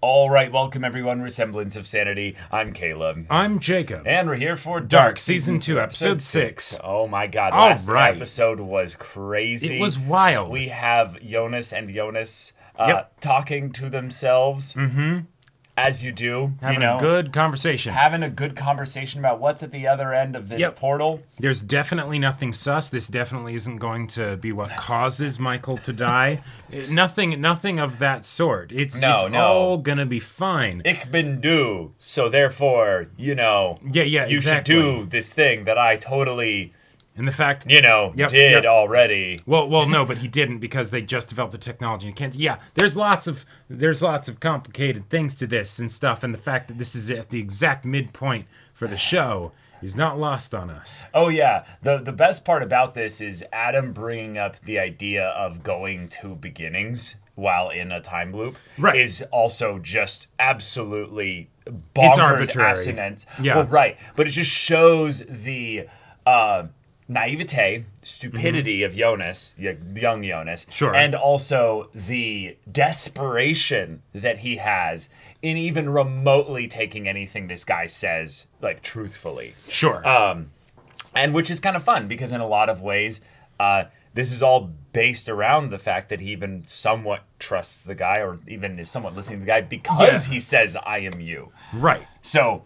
All right, welcome everyone. We're Semblance of Sanity. I'm Caleb. I'm Jacob. And we're here for Dark Season 2, Episode 6. Oh my god, All last right. episode was crazy. It was wild. We have Jonas and Jonas talking to themselves. Mm-hmm. As you do. Having a good conversation. Having a good conversation about what's at the other end of this portal. There's definitely nothing sus. This definitely isn't going to be what causes Michael to die. Nothing of that sort. It's all gonna be fine. Ich bin du, so therefore, you should do this thing that I totally... And the fact, did already. Well, no, but he didn't because they just developed the technology and can't. Yeah, there's lots of complicated things to this and stuff, and the fact that this is at the exact midpoint for the show is not lost on us. Oh yeah, the best part about this is Adam bringing up the idea of going to beginnings while in a time loop is also just absolutely bonkers. It's arbitrary. Assonance. Yeah, well, right, but it just shows the. Naivete, stupidity of Jonas, young Jonas, and also the desperation that he has in even remotely taking anything this guy says, like, truthfully. Sure. And which is kind of fun, because in a lot of ways, this is all based around the fact that he even somewhat trusts the guy, or even is somewhat listening to the guy, because he says, I am you. Right. So,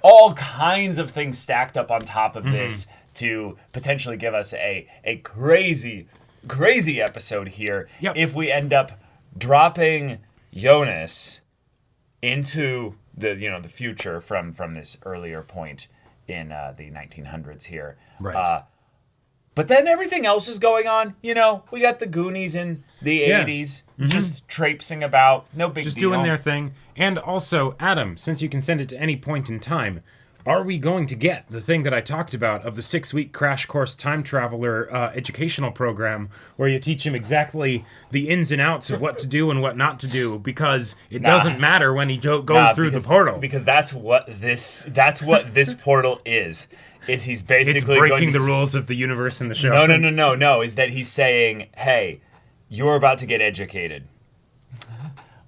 all kinds of things stacked up on top of this to potentially give us a crazy episode here. Yep. If we end up dropping Jonas into the future from this earlier point in the 1900s here. Right. But then everything else is going on. We got the Goonies in the 80s, just traipsing about. No big deal. Just doing their thing. And also, Adam, since you can send it to any point in time, are we going to get the thing that I talked about of the 6-week crash course time traveler educational program where you teach him exactly the ins and outs of what to do and what not to do, because it doesn't matter when he goes through the portal. Because that's what this portal is. He's basically it's breaking the rules of the universe in the show. No. Is that he's saying, hey, you're about to get educated.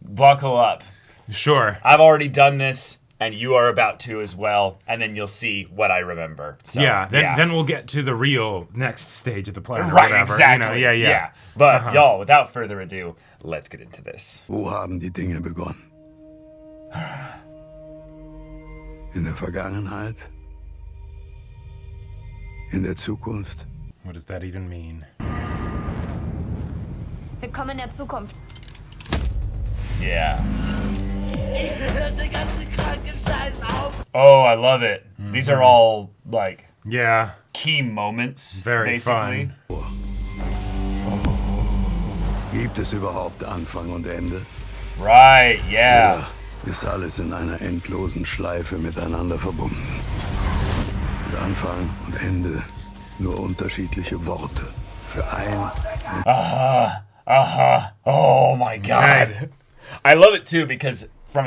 Buckle up. Sure. I've already done this, and you are about to as well, and then you'll see what I remember. So, then we'll get to the real next stage of the plan. Right, whatever. exactly. Yeah. But y'all, without further ado, let's get into this. Wo haben die Dinge begonnen? In der Vergangenheit? In der Zukunft? What does that even mean? Willkommen in der Zukunft. Yeah. Oh, I love it. These are all, key moments, very basically. Fun. Gibt es überhaupt Anfang und Ende? Right, yeah. Oder ist alles in einer endlosen Schleife miteinander verbunden? Und Anfang und Ende nur unterschiedliche Worte für ein... Oh my god. Okay. I love it too, because from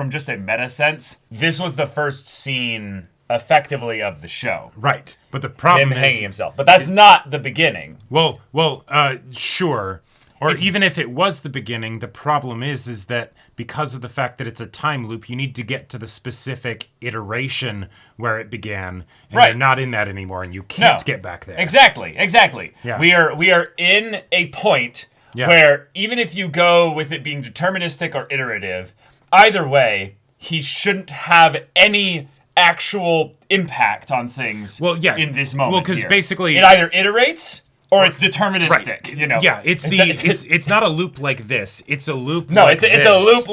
just a meta sense, this was the first scene effectively of the show. Right. But the problem is him hanging himself. But that's not the beginning. Well, sure. Or even if it was the beginning, the problem is that because of the fact that it's a time loop, you need to get to the specific iteration where it began, and they're not in that anymore, and you can't get back there. Exactly. Yeah. We are in a point where even if you go with it being deterministic or iterative, either way, he shouldn't have any actual impact on things in this moment. Well, because basically it either iterates or it's deterministic, Yeah, it's not a loop like this. It's a loop. It's a loop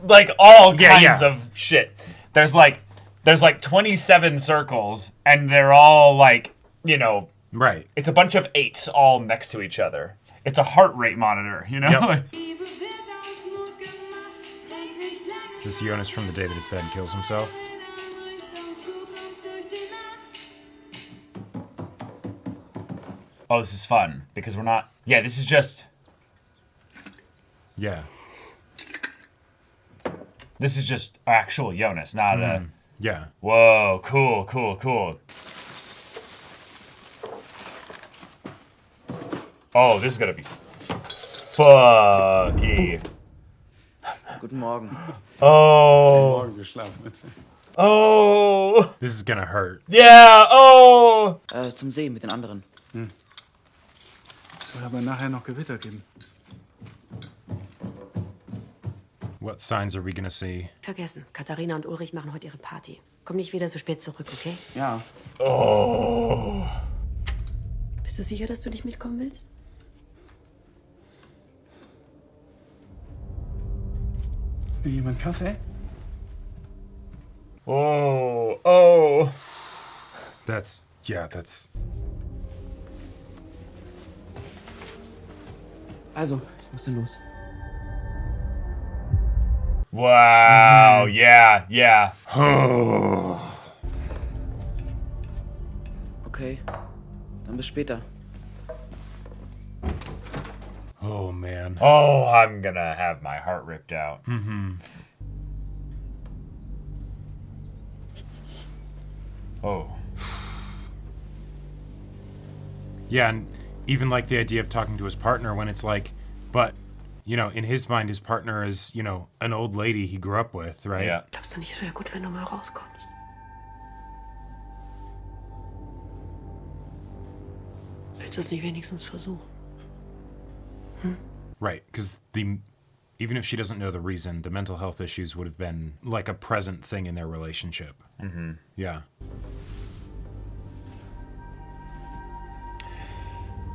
like all kinds of shit. There's like 27 circles, and they're all Right. It's a bunch of 8s all next to each other. It's a heart rate monitor, Yep. Is this Jonas from the day that his dad kills himself? Oh, this is fun, because we're not... Yeah, this is just... Yeah. This is just actual Jonas, not a... Yeah. Whoa, cool. Oh, this is gonna be... Fucky. Guten Morgen. Oh. Oh. This is gonna hurt. Yeah. Oh. Zum See mit den anderen. Soll aber nachher noch Gewitter geben. What signs are we gonna see? Vergessen. Katharina und Ulrich machen heute ihre Party. Komm nicht wieder so spät zurück, okay? Ja. Oh. Bist du sicher, dass du nicht mitkommen willst? Will jemand Kaffee? Oh. Oh. That's. Also, ich muss dann los. Wow. Yeah. Yeah. Okay, dann bis später. Oh man. Oh, I'm gonna have my heart ripped out. Oh. Yeah, and even like the idea of talking to his partner when it's like, but, you know, in his mind, his partner is, you know, an old lady he grew up with, right? Yeah. Glaubst du nicht, es wäre gut, wenn du mal rauskommst? Willst du es nicht wenigstens versuchen? Right, because even if she doesn't know the reason, the mental health issues would have been like a present thing in their relationship. Mm-hmm. Yeah.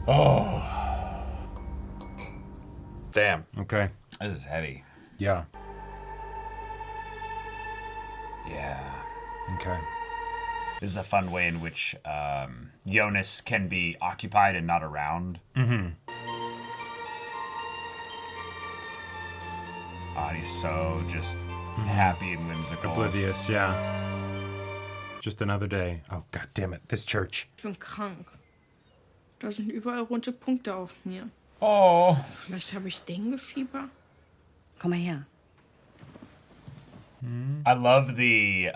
Oh. Damn. Okay. This is heavy. Yeah. Yeah. Okay. This is a fun way in which Jonas can be occupied and not around. Mm-hmm. Oh, and he's so just happy and whimsical. Oblivious, yeah. Just another day. Oh, god damn it. This church. Ich bin krank. Da sind überall rote Punkte auf mir. Oh. Vielleicht habe ich Denguefieber. Komm mal her. I love the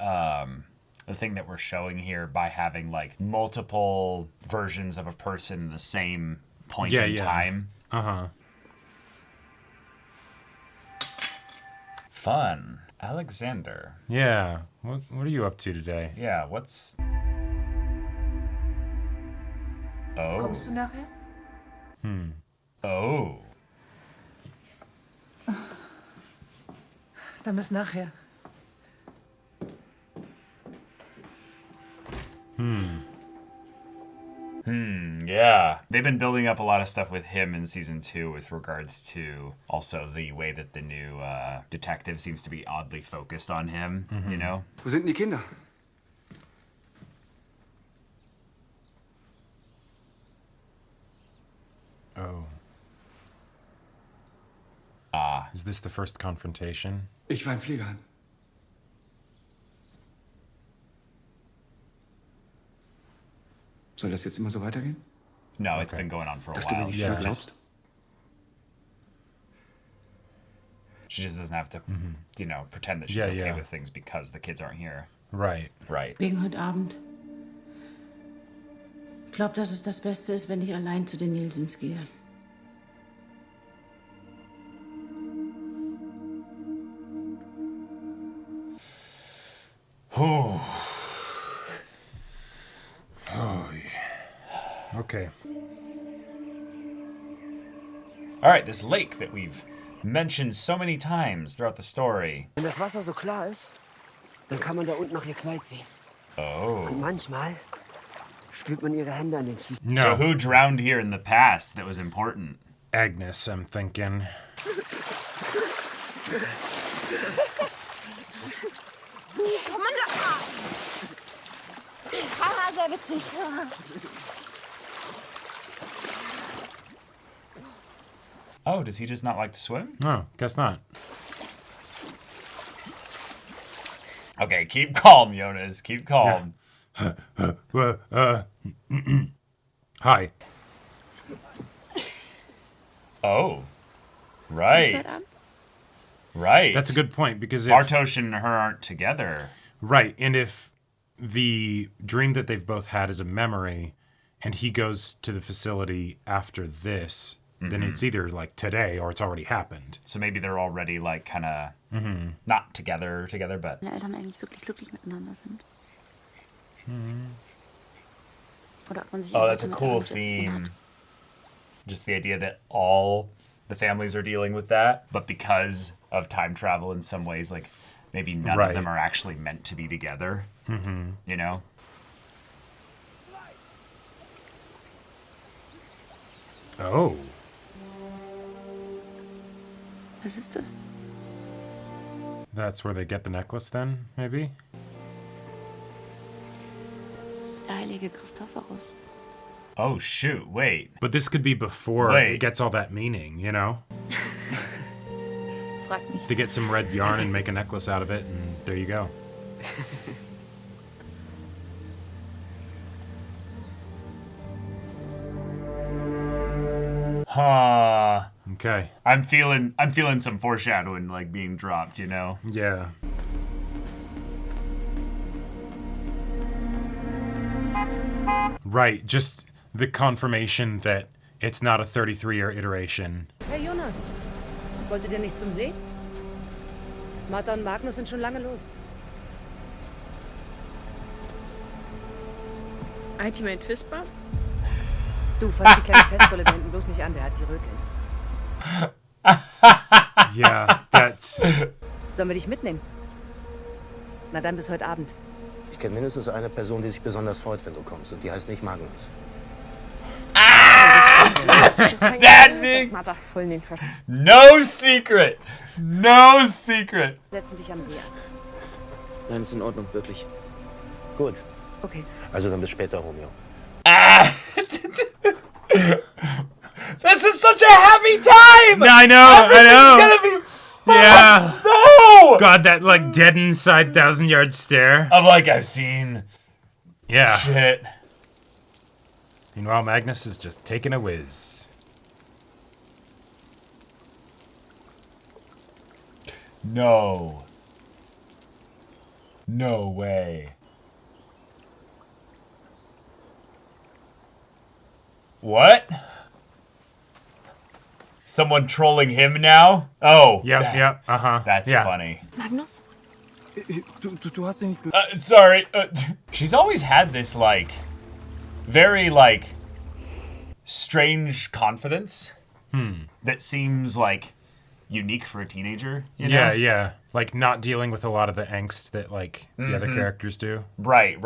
thing that we're showing here by having like multiple versions of a person in the same point in time. Uh-huh. Fun. Alexander. Yeah. What are you up to today? Yeah, what's... Oh. Kommst du nachher? Oh. Dann bis nachher. Yeah. They've been building up a lot of stuff with him in season 2 with regards to also the way that the new detective seems to be oddly focused on him, you know? Wo sind denn die Kinder? Oh. Is this the first confrontation? Ich war im Pflegeheim. Soll das jetzt immer so weitergehen? No, it's been going on for a Dass du mir while. nichts Yeah. mehr glaubst? She just doesn't have to, you know, pretend that she's Yeah, okay yeah. with things because the kids aren't here. Right. Right. Wegen heute Abend. Ich glaube, dass es das Beste ist, wenn ich allein zu den Nielsens gehe. Okay. All right, this lake that we've mentioned so many times throughout the story. Wenn das Wasser so klar ist, dann kann man da unten noch ihr Kleid sehen. Oh. Und manchmal spürt man ihre Hände an den Füßen. No. So who drowned here in the past that was important? Agnes, I'm thinking. Haha, sehr witzig. Oh, does he just not like to swim? Oh, guess not. Okay, keep calm, Jonas. Keep calm. Hi. Oh. Right. Right. That's a good point, because if... Bartosz and her aren't together. Right, and if the dream that they've both had is a memory, and he goes to the facility after this, then it's either, like, today or it's already happened. So maybe they're already, like, kind of Not together, but... Meine Eltern eigentlich wirklich glücklich miteinander sind. Oder ob man sich Oh, that's a damit cool irgendwie zu tun hat. theme. Just the idea that all the families are dealing with that, but because of time travel in some ways, like, maybe none of them are actually meant to be together. You know? Oh. Was ist das? That's where they get the necklace then, maybe? Das ist der heilige Christophorus. Oh, shoot, wait. But this could be before it gets all that meaning, you know? Frag mich. They get some red yarn and make a necklace out of it, and there you go. Huh. Okay. I'm feeling some foreshadowing, like, being dropped, you know? Yeah. Right, just the confirmation that it's not a 33-year iteration. Hey Jonas, wolltet ihr nicht zum See? Martha und Magnus sind schon lange los. Ultimate Fistbump? Du, fass die kleine Pestbolle da hinten bloß nicht an, der hat die Röteln. Yeah, that's... Sollen wir dich mitnehmen? Na dann bis heute Abend. Ich kenne mindestens eine Person, die sich besonders freut, wenn du kommst. Und die heißt nicht Magnus. That thing! No secret! No secret! Setzen dich am See an. Nein, ist in Ordnung, wirklich. Gut. Okay. Also dann bis später, Romeo. This is such a happy time! I know, I know! It's gonna be... Yeah! No! God, that, like, dead inside 1,000-yard stare. I'm like, I've seen... Yeah. Shit. Meanwhile, Magnus is just taking a whiz. No. No way. What? Someone trolling him now? Oh. Yep, That's funny. Magnus? Du hast ihn nicht... Sorry. She's always had this, like, very, like, strange confidence that seems, like, unique for a teenager. You know? Yeah. Like, not dealing with a lot of the angst that, like, the other characters do. Right.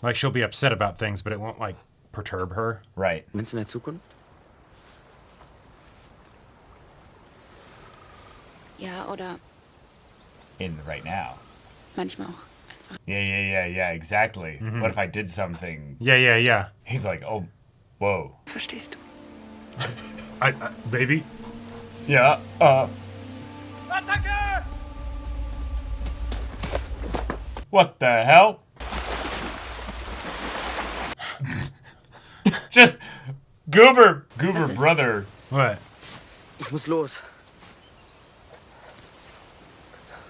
Like, she'll be upset about things, but it won't, like, perturb her. Right. Meinst du in der Zukunft? Ja, oder In right now. manchmal auch. Yeah, exactly. What if I did something? Yeah. He's like, oh, whoa. Verstehst du? Baby? Yeah, What the hell? Just Goober brother. What? Ich muss los.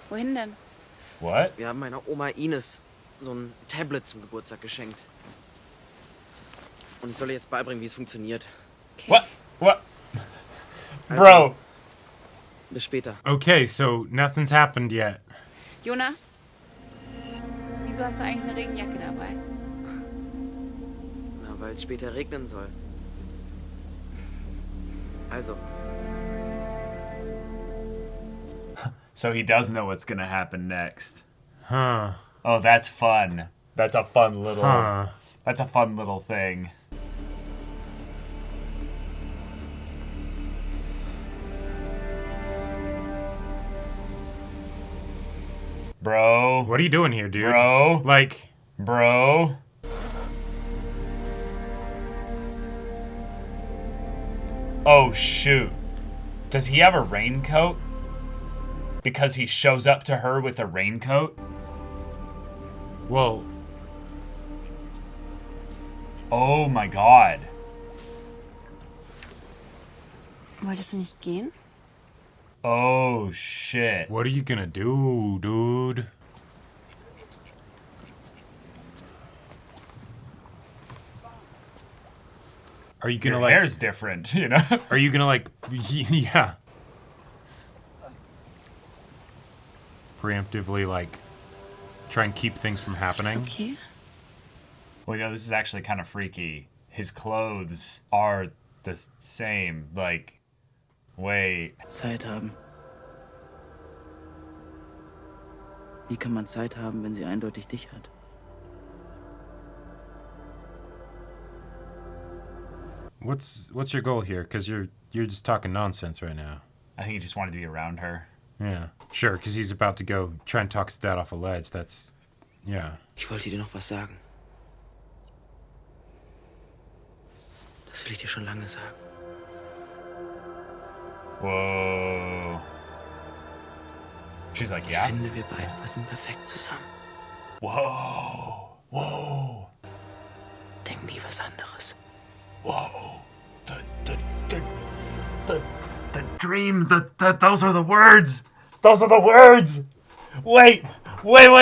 Wohin denn? What? Wir haben meiner Oma Ines so ein Tablet zum Geburtstag geschenkt. Und ich soll ihr jetzt beibringen, wie es funktioniert. What? Bro. Bis später. Okay, so nothing's happened yet. Jonas? Wieso hast du eigentlich eine Regenjacke dabei? Na, weil es später regnen soll. Also, So he does know what's gonna happen next. Huh. Oh, that's fun. That's a fun little. Huh. That's a fun little thing. Bro. What are you doing here, dude? Bro. Like, Bro. Oh, shoot. Does he have a raincoat? Because he shows up to her with a raincoat? whoa. Oh my god. Wolltest du nicht gehen? Oh shit. What are you gonna do, dude? Are you gonna Your like? hair's different, you know? Are you gonna like? Yeah. preemptively, like, try and keep things from happening. Okay. Well, this is actually kind of freaky. His clothes are the same. Like, wait. Zeit haben. Wie kann man Zeit haben, wenn sie eindeutig dich hat? What's your goal here? Because you're just talking nonsense right now. I think he just wanted to be around her. Yeah, sure, because he's about to go try and talk his dad off a ledge. That's, yeah. Ich wollte dir noch was sagen. Das will ich dir schon lange sagen. Whoa. She's like, yeah? Ich finde, wir beide passen perfekt zusammen. Whoa. Whoa. Denk nie was anderes. Whoa. The dream, those are the words. Those are the words. Wait, whoa.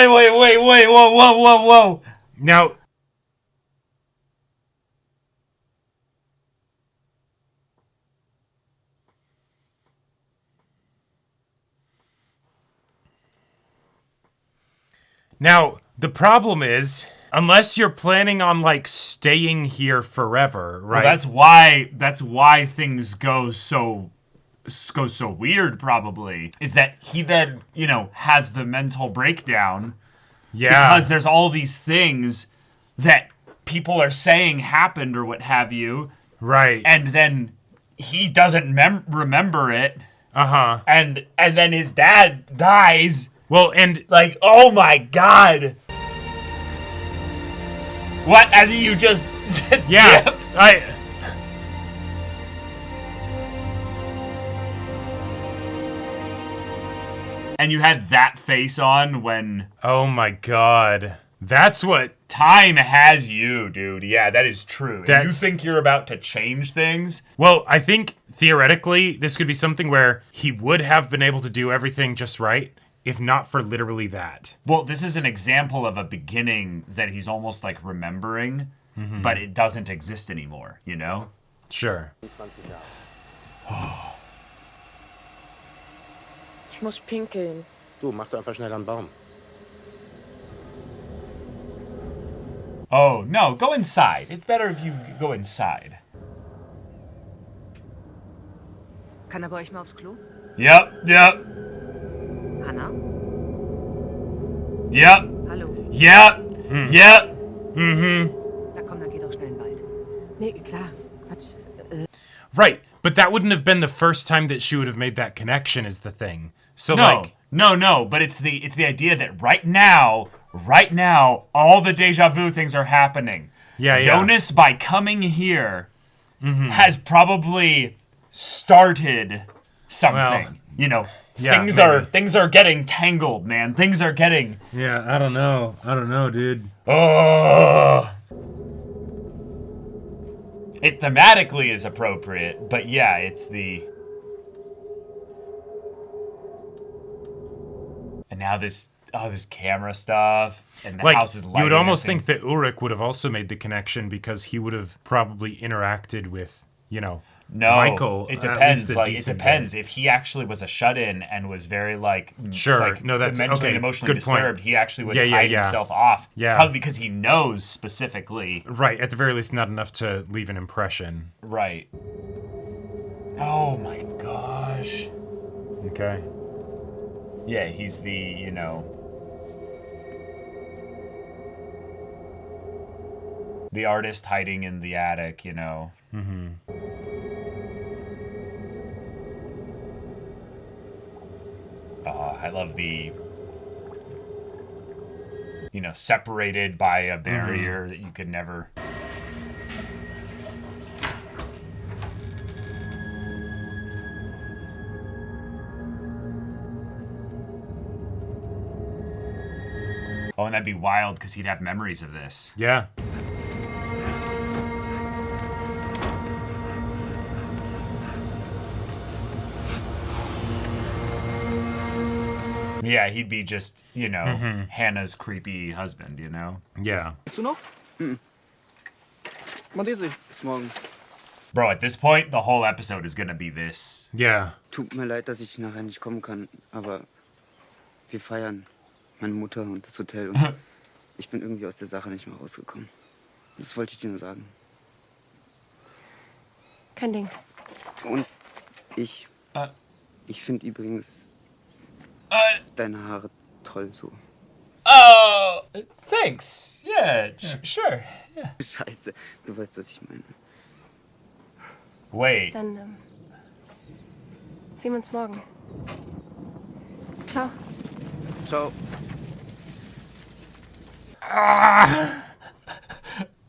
Now, the problem is, unless you're planning on, like, staying here forever, right? Well, that's why things go so weird, probably, is that he then, has the mental breakdown. Yeah. Because there's all these things that people are saying happened or what have you. Right. And then he doesn't remember it. Uh-huh. And then his dad dies. Well, and... Like, oh my God. What? And you just... Yeah. Yep. And you had that face on when... Oh my God. That's what... Time has you, dude. Yeah, that is true. If you think you're about to change things... Well, I think, theoretically, this could be something where he would have been able to do everything just right, if not for literally that. Well, this is an example of a beginning that he's almost like remembering, but it doesn't exist anymore, Sure. Ich muss pinkeln. Du, mach doch einfach schnell einen Baum. Oh, no, go inside. It's better if you go inside. Kann er bei euch mal aufs Klo? Yep. Hannah? Yep. Hallo? Yep. Yep. Da komm, dann geh doch schnell in den Wald. Nee, klar. Quatsch. Right, but that wouldn't have been the first time that she would have made that connection is the thing. So, No, but it's the idea that right now, all the deja vu things are happening. Yeah. Jonas, by coming here, has probably started something. Well, things are getting tangled, man. Things are getting... Yeah, I don't know, dude. Oh. It thematically is appropriate, but yeah, it's the... And now this camera stuff, and the house is lighting. You would almost think that Ulrich would have also made the connection because he would have probably interacted with, Michael. It depends. It depends. If he actually was a shut-in and was very that's mentally and emotionally good disturbed, point. he actually would hide himself off. Yeah. Probably because he knows specifically. Right. At the very least, not enough to leave an impression. Right. Oh my gosh. Okay. Yeah, he's the, the artist hiding in the attic, Mm-hmm. I love the, separated by a barrier that you could never... Oh, and that'd be wild because he'd have memories of this. Yeah. Yeah, he'd be just, Hannah's creepy husband, Yeah. Willst du noch? Man sieht sich. Bis morgen. Bro, at this point, the whole episode is gonna be this. Yeah. Tut mir leid, dass ich nachher nicht kommen kann, aber Wir feiern. Meine Mutter und das Hotel. Und ich bin irgendwie aus der Sache nicht mehr rausgekommen. Das wollte ich dir nur sagen. Kein Ding. Und ich finde übrigens deine Haare toll so. Oh, thanks. Yeah, sure. Yeah. Scheiße, du weißt, was ich meine. Wait. Dann sehen wir uns morgen. Ciao. Ciao.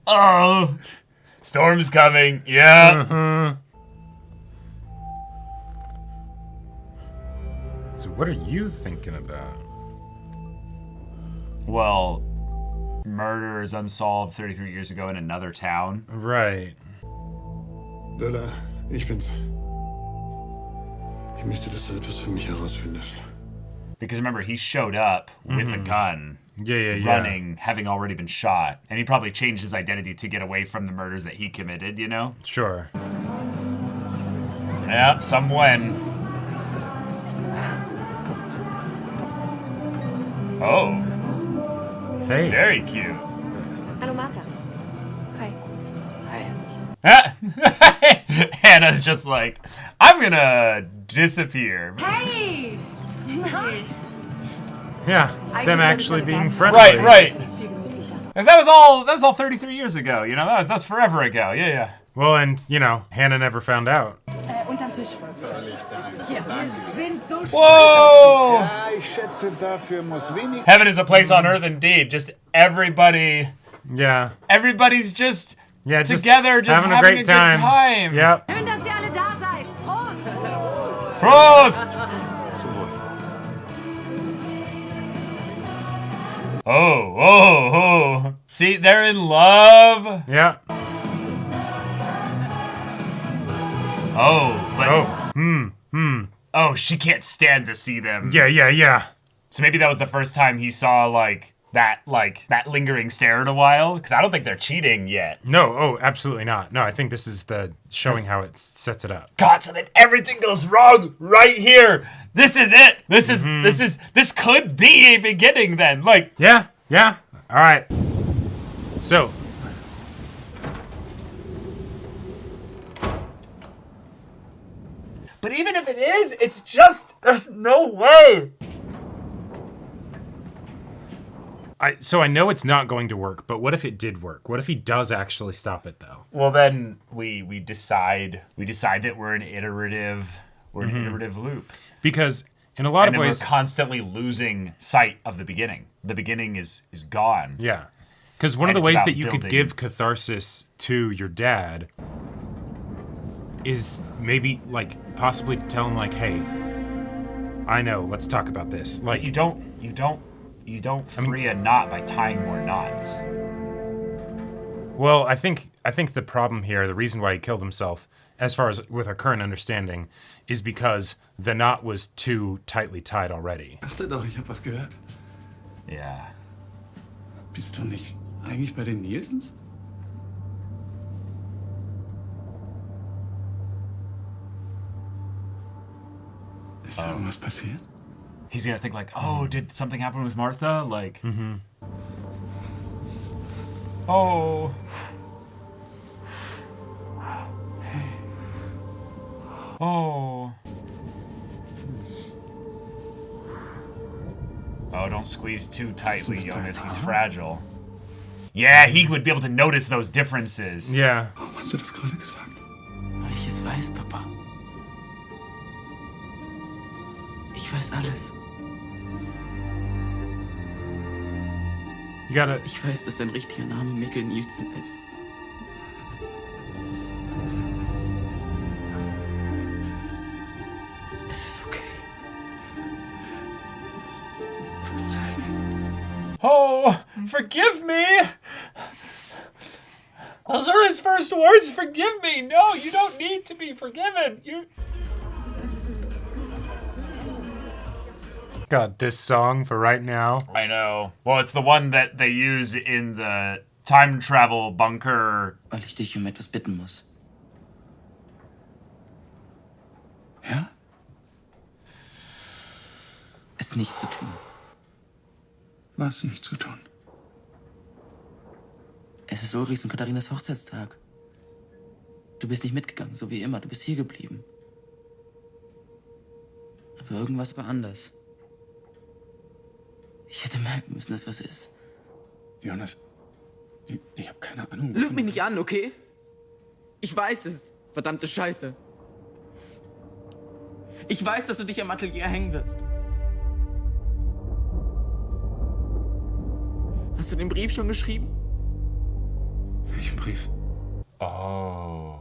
Oh, storm's coming. Yeah. So what are you thinking about? Well, murder is unsolved 33 years ago in another town. Right. Lola, ich bin's. Ich möchte, dass du etwas für mich herausfindest. Because remember, he showed up with a gun. Yeah. Running, having already been shot. And he probably changed his identity to get away from the murders that he committed, you know? Sure. Yep, some when. Oh. Hey. Very cute. Hallo Martha. Hi. Hannah's just like, I'm gonna disappear. Hey! Yeah, them actually being friendly. Right. Because that was all 33 years ago, you know? That's forever ago. Yeah. Well, and, you know, Hannah never found out. Unterm Tisch. Hier, wir sind so Whoa! Ja, ich schätze, dafür muss wenig. Heaven is a place on earth indeed. Just everybody. Yeah. Everybody's just Just together, just having a great time. good time. Yep. Schön, dass ihr alle da seid. Prost! Prost! Oh. See, they're in love. Yeah. Oh, but... Oh. Oh, she can't stand to see them. Yeah. So maybe that was the first time he saw, that lingering stare in a while? Because I don't think they're cheating yet. No, absolutely not. No, I think this is the showing how it sets it up. God, so then everything goes wrong right here. This is it. This could be a beginning then. Yeah. All right. So. But even if it is, it's just, there's no way. So I know it's not going to work, but what if it did work? What if he does actually stop it though? Well, then we decide that we're an iterative loop. Because in a lot of ways, we're constantly losing sight of the beginning. The beginning is gone. Yeah. Because one of the ways that you could give catharsis to your dad is maybe possibly tell him hey, I know, let's talk about this. You don't free a knot by tying more knots. Well, I think the problem here, the reason why he killed himself, as far as with our current understanding, is because the knot was too tightly tied already. Dachte doch, ich hab was gehört. Yeah. Bist du nicht eigentlich bei den Nielsens? Ist da irgendwas passiert? He's gonna think did something happen with Martha? Oh. Oh. Oh, don't squeeze too tightly, Jonas. He's fragile. Yeah, he would be able to notice those differences. Yeah. Warum hast du das gerade gesagt? Weil ich es weiß, Papa. Ich weiß alles. You gotta... Ich weiß, dass dein richtiger Name Mikkel Nielsen ist. Es ist okay. Verzeih mir. Oh, forgive me! Those are his first words, forgive me! No, you don't need to be forgiven. God, this song for right now. I know. Well, it's the one that they use in the time travel bunker. Weil ich dich etwas bitten muss. Ja? Es nicht zu tun. was nicht zu tun. Es ist Ulrichs und Katharinas Hochzeitstag. Du bist nicht mitgegangen, so wie immer. Du bist hier geblieben. Aber irgendwas war anders. Ich hätte merken müssen, dass was ist. Jonas, ich habe keine Ahnung. Lüg mich nicht an, okay? Ich weiß es. Verdammte Scheiße. Ich weiß, dass du dich am Atelier hängen wirst. Hast du den Brief schon geschrieben? Welchen Brief? Oh.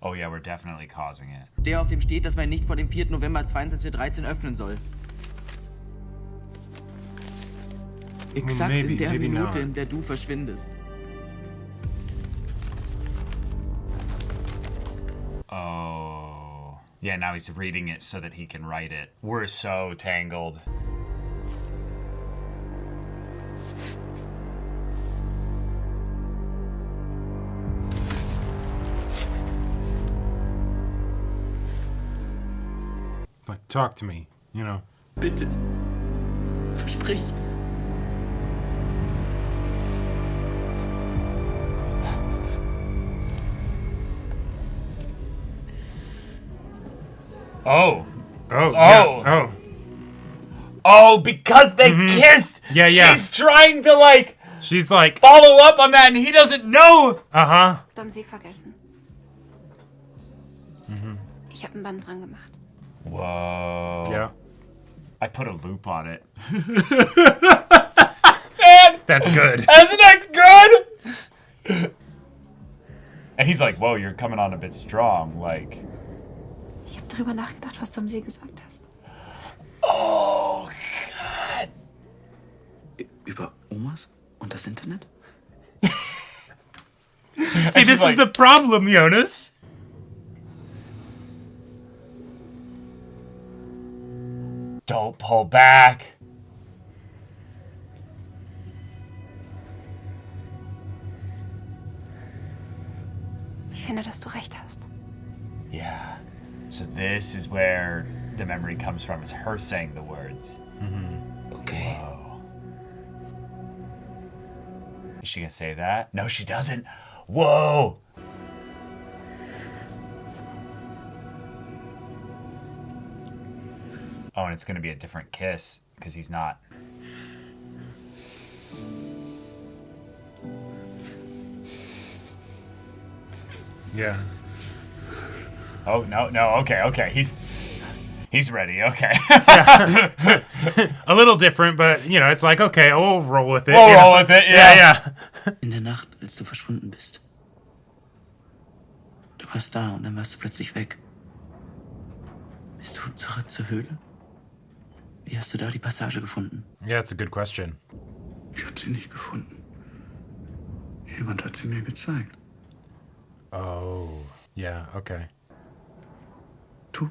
Oh yeah, we're definitely causing it. Der, auf dem steht, dass man nicht vor dem 4. November 22:13 Uhr öffnen soll. Exakt in der Minute, in der du verschwindest. Oh. Yeah, now he's reading it so that he can write it. We're so tangled. Like, talk to me, you know. Bitte. Versprich es. Oh. Oh. Yeah. Oh. Oh, because they kissed. Yeah, yeah. She's trying to like. She's like follow up on that, and he doesn't know. Haben Sie vergessen. Ich habe ein Band dran gemacht. Whoa. Yeah. I put a loop on it. Man, that's good. Isn't that good? And he's like, whoa, you're coming on a bit strong, like. Ich habe darüber nachgedacht, was du am See gesagt hast. Oh, God. Über Omas und das Internet? See, this is the problem, Jonas. Don't pull back. Ich finde, dass du recht hast. Yeah. So this is where the memory comes from, is her saying the words. Okay. Whoa. Is she gonna say that? No, she doesn't. Whoa. Oh, and it's gonna be a different kiss, because he's not. Yeah. Oh, no, okay. He's ready, okay. A little different, but, you know, it's like, okay, we'll roll with it. We'll roll with it, yeah. Yeah. In der Nacht, als du verschwunden bist. Du warst da und dann warst du plötzlich weg. Bist du zurück zur Höhle? Wie hast du da die Passage gefunden? Yeah, it's a good question. Ich habe sie nicht gefunden. Jemand hat sie mir gezeigt. Oh, yeah, okay. Du?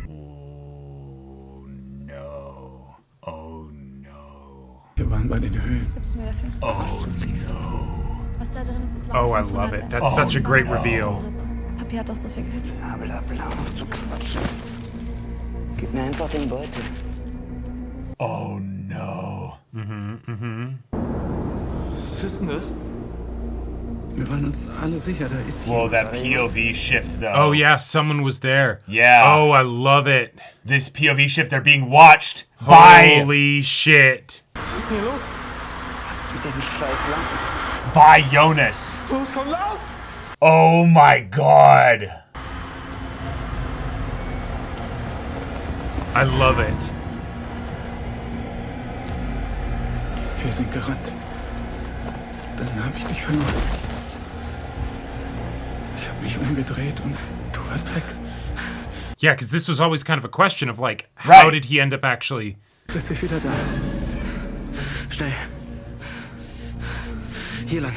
Oh, no. Oh, no. Wir waren bei den Höhlen. Was gibst du mir dafür? Oh, no. Was da drin ist, ist Oh, I love it. That's such a great reveal. Papier hat doch so viel Geld. Bla bla, auf zu quatschen. Gib mir einfach den Beutel. Oh, no. Was ist denn das? Wir waren uns alle sicher, da ist Whoa, that POV shift, though. Oh, yeah, someone was there. Yeah. Oh, I love it. This POV shift, they're being watched by... Holy shit. Was ist denn los? Was ist mit dem scheiß Lampen? By Jonas. Los, komm laut! Oh, my God. I love it. Wir sind gerannt. Dann habe ich dich verloren. Ich habe mich umgedreht und du warst weg. Yeah, because this was always kind of a question of like, Right. how did he end up actually... Plötzlich wieder da. Schnell. Hier lang.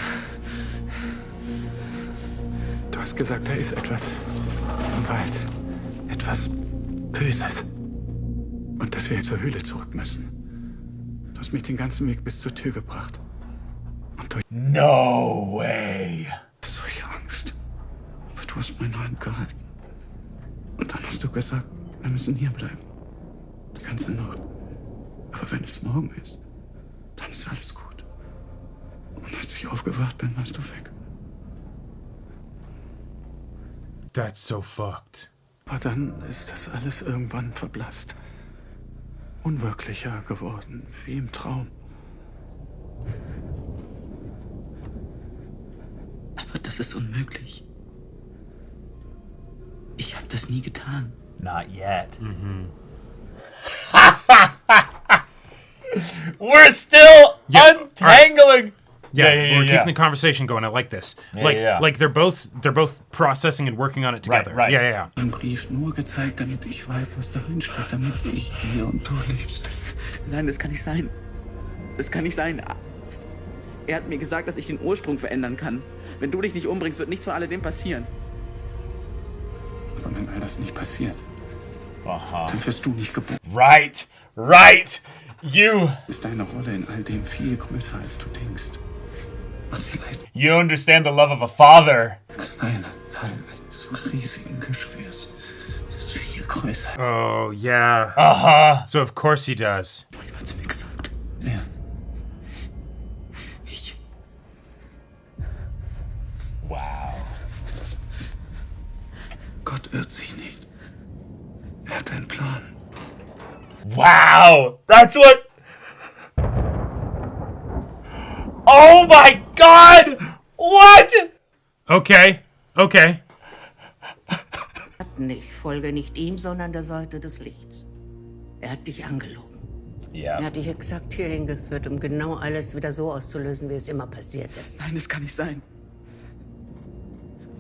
Du hast gesagt, da ist etwas im Wald. Etwas Böses. Und dass wir zur Höhle zurück müssen. Du hast mich den ganzen Weg bis zur Tür gebracht. Und durch No way. solche Angst. Aber du hast meine Hand gehalten. Und dann hast du gesagt, wir müssen hier bleiben. die ganze Nacht. Aber wenn es morgen ist, dann ist alles gut. Und als ich aufgewacht bin, warst du weg. That's so fucked. Aber dann ist das alles irgendwann verblasst. Unwirklicher geworden, wie im Traum. Aber das ist unmöglich. Ich habe das nie getan. Not yet. We're still untangling. Yeah, we're keeping the conversation going. I like this. Like they're both processing and working on it together. Right. Yeah. Ein Brief nur gezeigt, damit ich weiß, was darin steht, damit ich gehe und du lebst. Nein, das kann nicht sein. Das kann nicht sein. Er hat mir gesagt, dass ich den Ursprung verändern kann. Wenn du dich nicht umbringst, wird nichts von alledem passieren. Aber wenn all das nicht passiert, dann wirst du nicht geboren. Right. You. Ist deine Rolle in all dem viel größer, als du denkst. Was vielleicht You understand the love of a father. kleiner Teil eines riesigen Geschwürs. Das ist viel größer. Oh, yeah. So of course he does. Jemand hat's mir gesagt. Wer? Ich. Wow. Gott irrt sich nicht. Er hat einen Plan. Wow. That's what... Oh my God. What? Okay. Ich folge nicht ihm, sondern der Seite des Lichts. Er hat dich angelogen. Ja. Er hat dich exakt hierhin geführt, um genau alles wieder so auszulösen, wie es immer passiert ist. Nein, das kann nicht sein.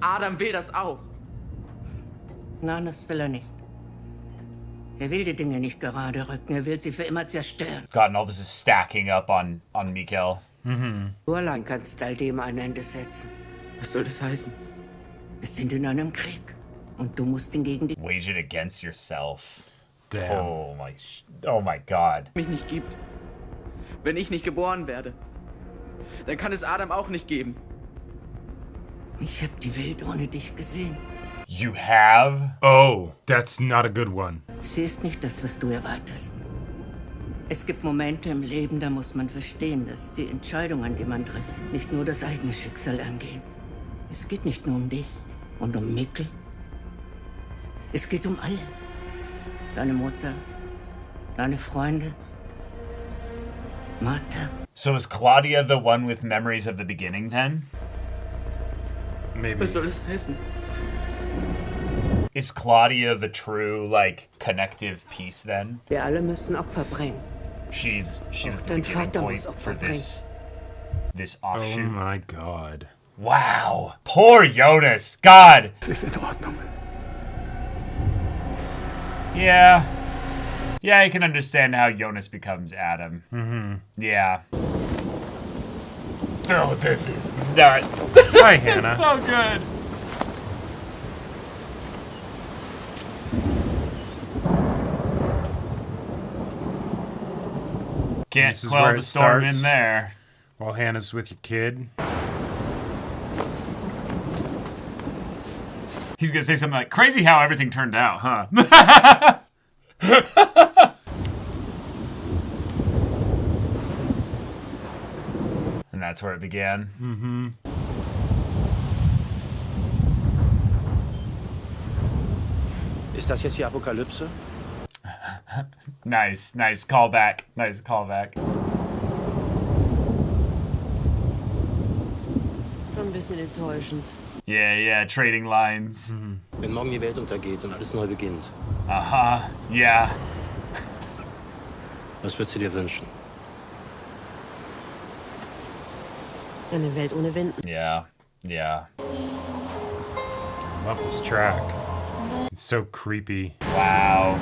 Adam will das auch. Nein, das will er nicht. Er will die Dinge nicht gerade rücken, er will sie für immer zerstören. God, and all this is stacking up on Mikael. Du allein kannst all dem ein Ende setzen. Was soll das heißen? Wir sind in einem Krieg und du musst ihn gegen die... Wage it against yourself. Damn. Oh my God. Mich nicht gibt. Wenn ich nicht geboren werde, dann kann es Adam auch nicht geben. Ich habe die Welt ohne dich gesehen. You have? Oh, that's not a good one. Sie ist nicht das, was du erwartest. Es gibt Momente im Leben, da muss man verstehen, dass die Entscheidungen, die man trifft, nicht nur das eigene Schicksal angehen. Es geht nicht nur um dich und um Mikkel. Es geht um alle. Deine Mutter, deine Freunde, Martha. So is Claudia the one with memories of the beginning then? Maybe. Was soll das heißen? Is Claudia the true, like, connective piece then? Wir alle müssen Opfer bringen. She was the Dein beginning Vater point muss Opfer for this Oh offshoot. my God. Wow. Poor Jonas. God. Es ist in Ordnung. Yeah. Yeah, I can understand how Jonas becomes Adam. Yeah. Oh, this is nuts. Hi, This Hannah. is so good. Can't This is quell where the it storm starts. in there. While Hannah's with your kid. He's gonna say something like, crazy how everything turned out, huh? And that's where it began. Ist das jetzt die Apokalypse? Nice callback. Nice callback. Schon ein bisschen enttäuschend. Yeah, trading lines. Wenn morgen die Welt untergeht und alles neu beginnt, Aha, yeah. was würdest du dir wünschen? Eine Welt ohne Wind. Yeah. Love this track. It's so creepy. Wow.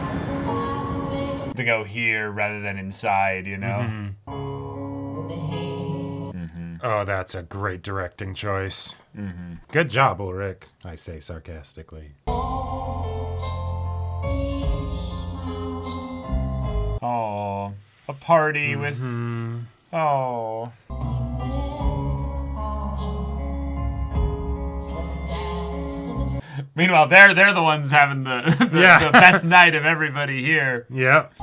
To go here rather than inside, you know? Oh, that's a great directing choice. Good job, Ulrich, I say sarcastically. Oh, a party with... Oh. Meanwhile, they're the ones having the best night of everybody here. Yep.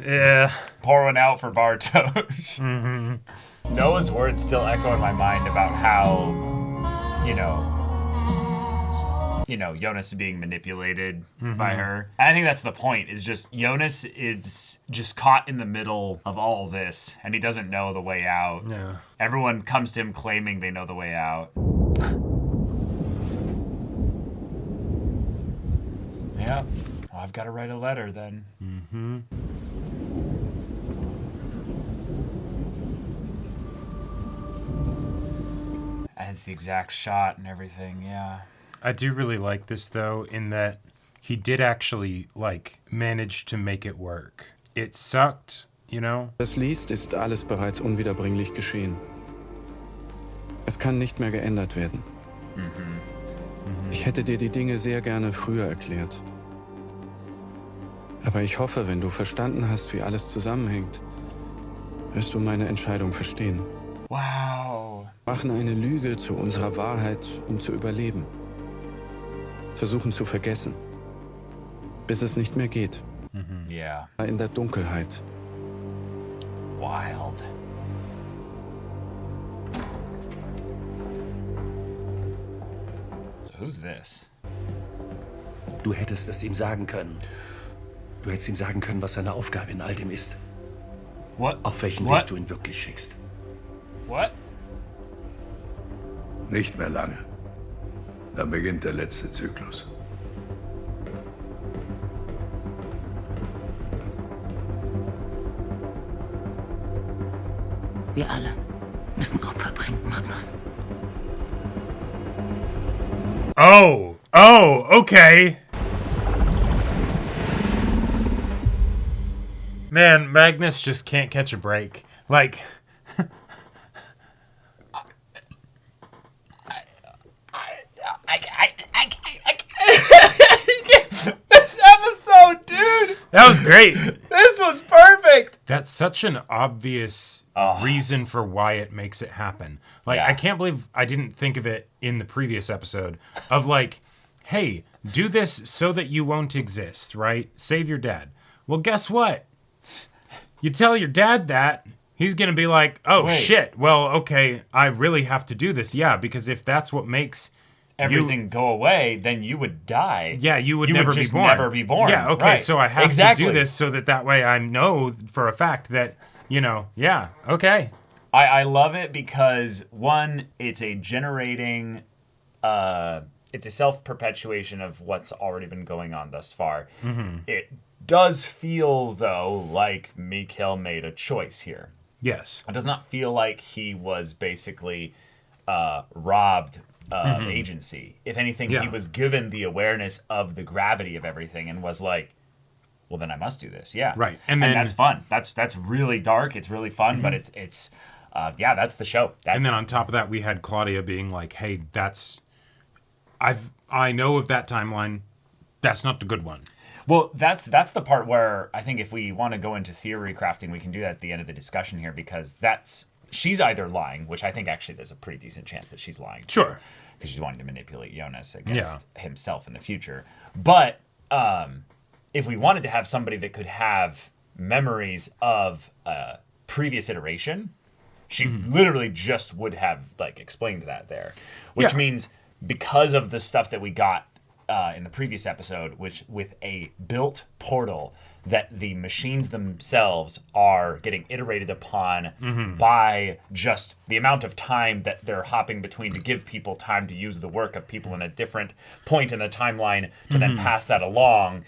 Yeah. Pour one out for Bartosz. Mm-hmm. Noah's words still echo in my mind about how, Jonas is being manipulated by her. And I think that's the point, is just Jonas is just caught in the middle of all this, and he doesn't know the way out. Yeah. Everyone comes to him claiming they know the way out. Yeah. Well, I've got to write a letter then. Mm-hmm. And it's the exact shot and everything, yeah. I do really like this, though, in that he did actually, manage to make it work. It sucked, Das liest, ist alles bereits unwiederbringlich geschehen. Es kann nicht mehr geändert werden. Ich hätte dir die Dinge sehr gerne früher erklärt. Aber ich hoffe, wenn du verstanden hast, wie alles zusammenhängt, wirst du meine Entscheidung verstehen. Wow. Machen eine Lüge zu unserer Wahrheit, um zu überleben. Versuchen zu vergessen, bis es nicht mehr geht. Yeah. In der Dunkelheit. Wild. So who's this? Du hättest es ihm sagen können. Du hättest ihm sagen können, was seine Aufgabe in all dem ist. What? Auf welchen Weg du ihn wirklich schickst. What? Nicht mehr lange. Dann beginnt der letzte Zyklus. Wir alle müssen Opfer bringen, Magnus. Oh, okay. Man, Magnus just can't catch a break. This episode, dude. That was great. This was perfect. That's such an obvious reason for why it makes it happen. Yeah. I can't believe I didn't think of it in the previous episode of hey, do this so that you won't exist, right? Save your dad. Well, guess what? You tell your dad that, he's going to be like, oh, Wait. shit. Well, okay, I really have to do this. Yeah, because if that's what makes everything go away, then you would die. Yeah, you would never just be born. never be born. Yeah, okay, right. so I have exactly. to do this so that way I know for a fact that, yeah, okay. I love it because, one, it's a generating, it's a self-perpetuation of what's already been going on thus far. Mm-hmm. It does feel, though, like Mikhail made a choice here. Yes. It does not feel like he was basically robbed of agency. If anything, he was given the awareness of the gravity of everything and was like, well, then I must do this. Yeah. Right. And that's fun. That's really dark. It's really fun, but it's that's the show. And then on top of that, we had Claudia being like, hey, I know of that timeline. That's not the good one. Well, that's the part where I think if we want to go into theory crafting, we can do that at the end of the discussion here, because she's either lying, which I think actually there's a pretty decent chance that she's lying. Sure. Because she's wanting to manipulate Jonas against himself in the future. But if we wanted to have somebody that could have memories of a previous iteration, she literally just would have explained that there. Which means because of the stuff that we got in the previous episode, which with a built portal that the machines themselves are getting iterated upon by just the amount of time that they're hopping between to give people time to use the work of people in a different point in the timeline to then pass that along.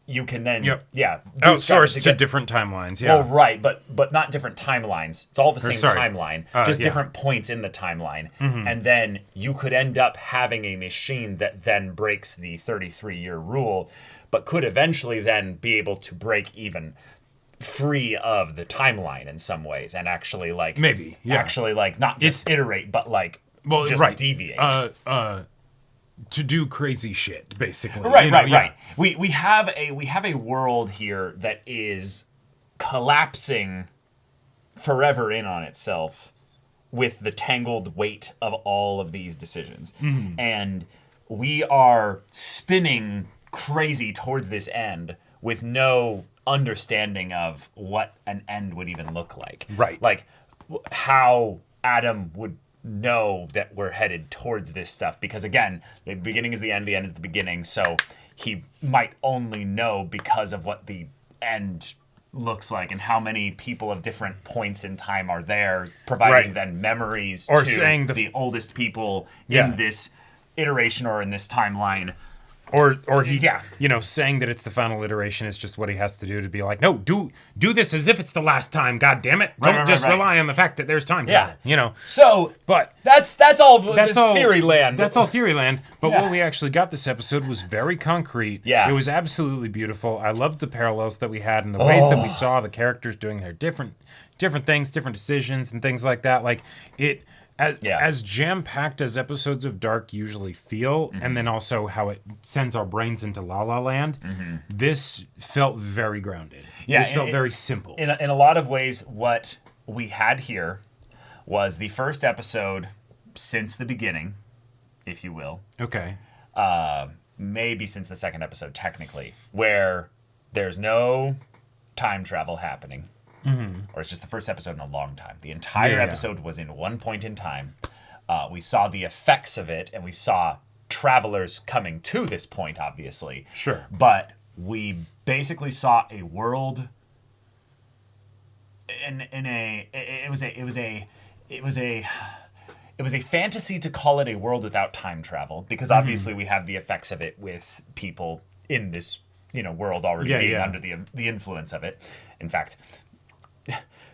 You can then, outsource to different timelines. Yeah. Well, right, but not different timelines. It's all the same timeline, just different points in the timeline. And then you could end up having a machine that then breaks the 33-year rule, but could eventually then be able to break even free of the timeline in some ways, and actually actually not just iterate, but just deviate. To do crazy shit, basically. Right. We have a world here that is collapsing forever in on itself with the tangled weight of all of these decisions. And we are spinning crazy towards this end with no understanding of what an end would even look like. Right. Like how Adam would know that we're headed towards this stuff. Because again, the beginning is the end is the beginning. So he might only know because of what the end looks like and how many people of different points in time are there, providing then memories or to saying the oldest people in this iteration or in this timeline. Or he, saying that it's the final iteration is just what he has to do to be like, no, do this as if it's the last time. God damn it! Don't just rely on the fact that there's time travel. So, but that's all theory land. That's all theory land. But what we actually got this episode was very concrete. Yeah, it was absolutely beautiful. I loved the parallels that we had and the ways that we saw the characters doing their different things, different decisions, and things like that. Like it. As jam-packed as episodes of Dark usually feel, and then also how it sends our brains into La La Land, this felt very grounded. This felt very simple. In a lot of ways, what we had here was the first episode since the beginning, if you will. Okay. Maybe since the second episode, technically, where there's no time travel happening. Or it's just the first episode in a long time. The entire episode was in one point in time. We saw the effects of it, and we saw travelers coming to this point, obviously. Sure. But we basically saw a world it was a fantasy to call it a world without time travel, because obviously we have the effects of it with people in this world already being under the influence of it. In fact,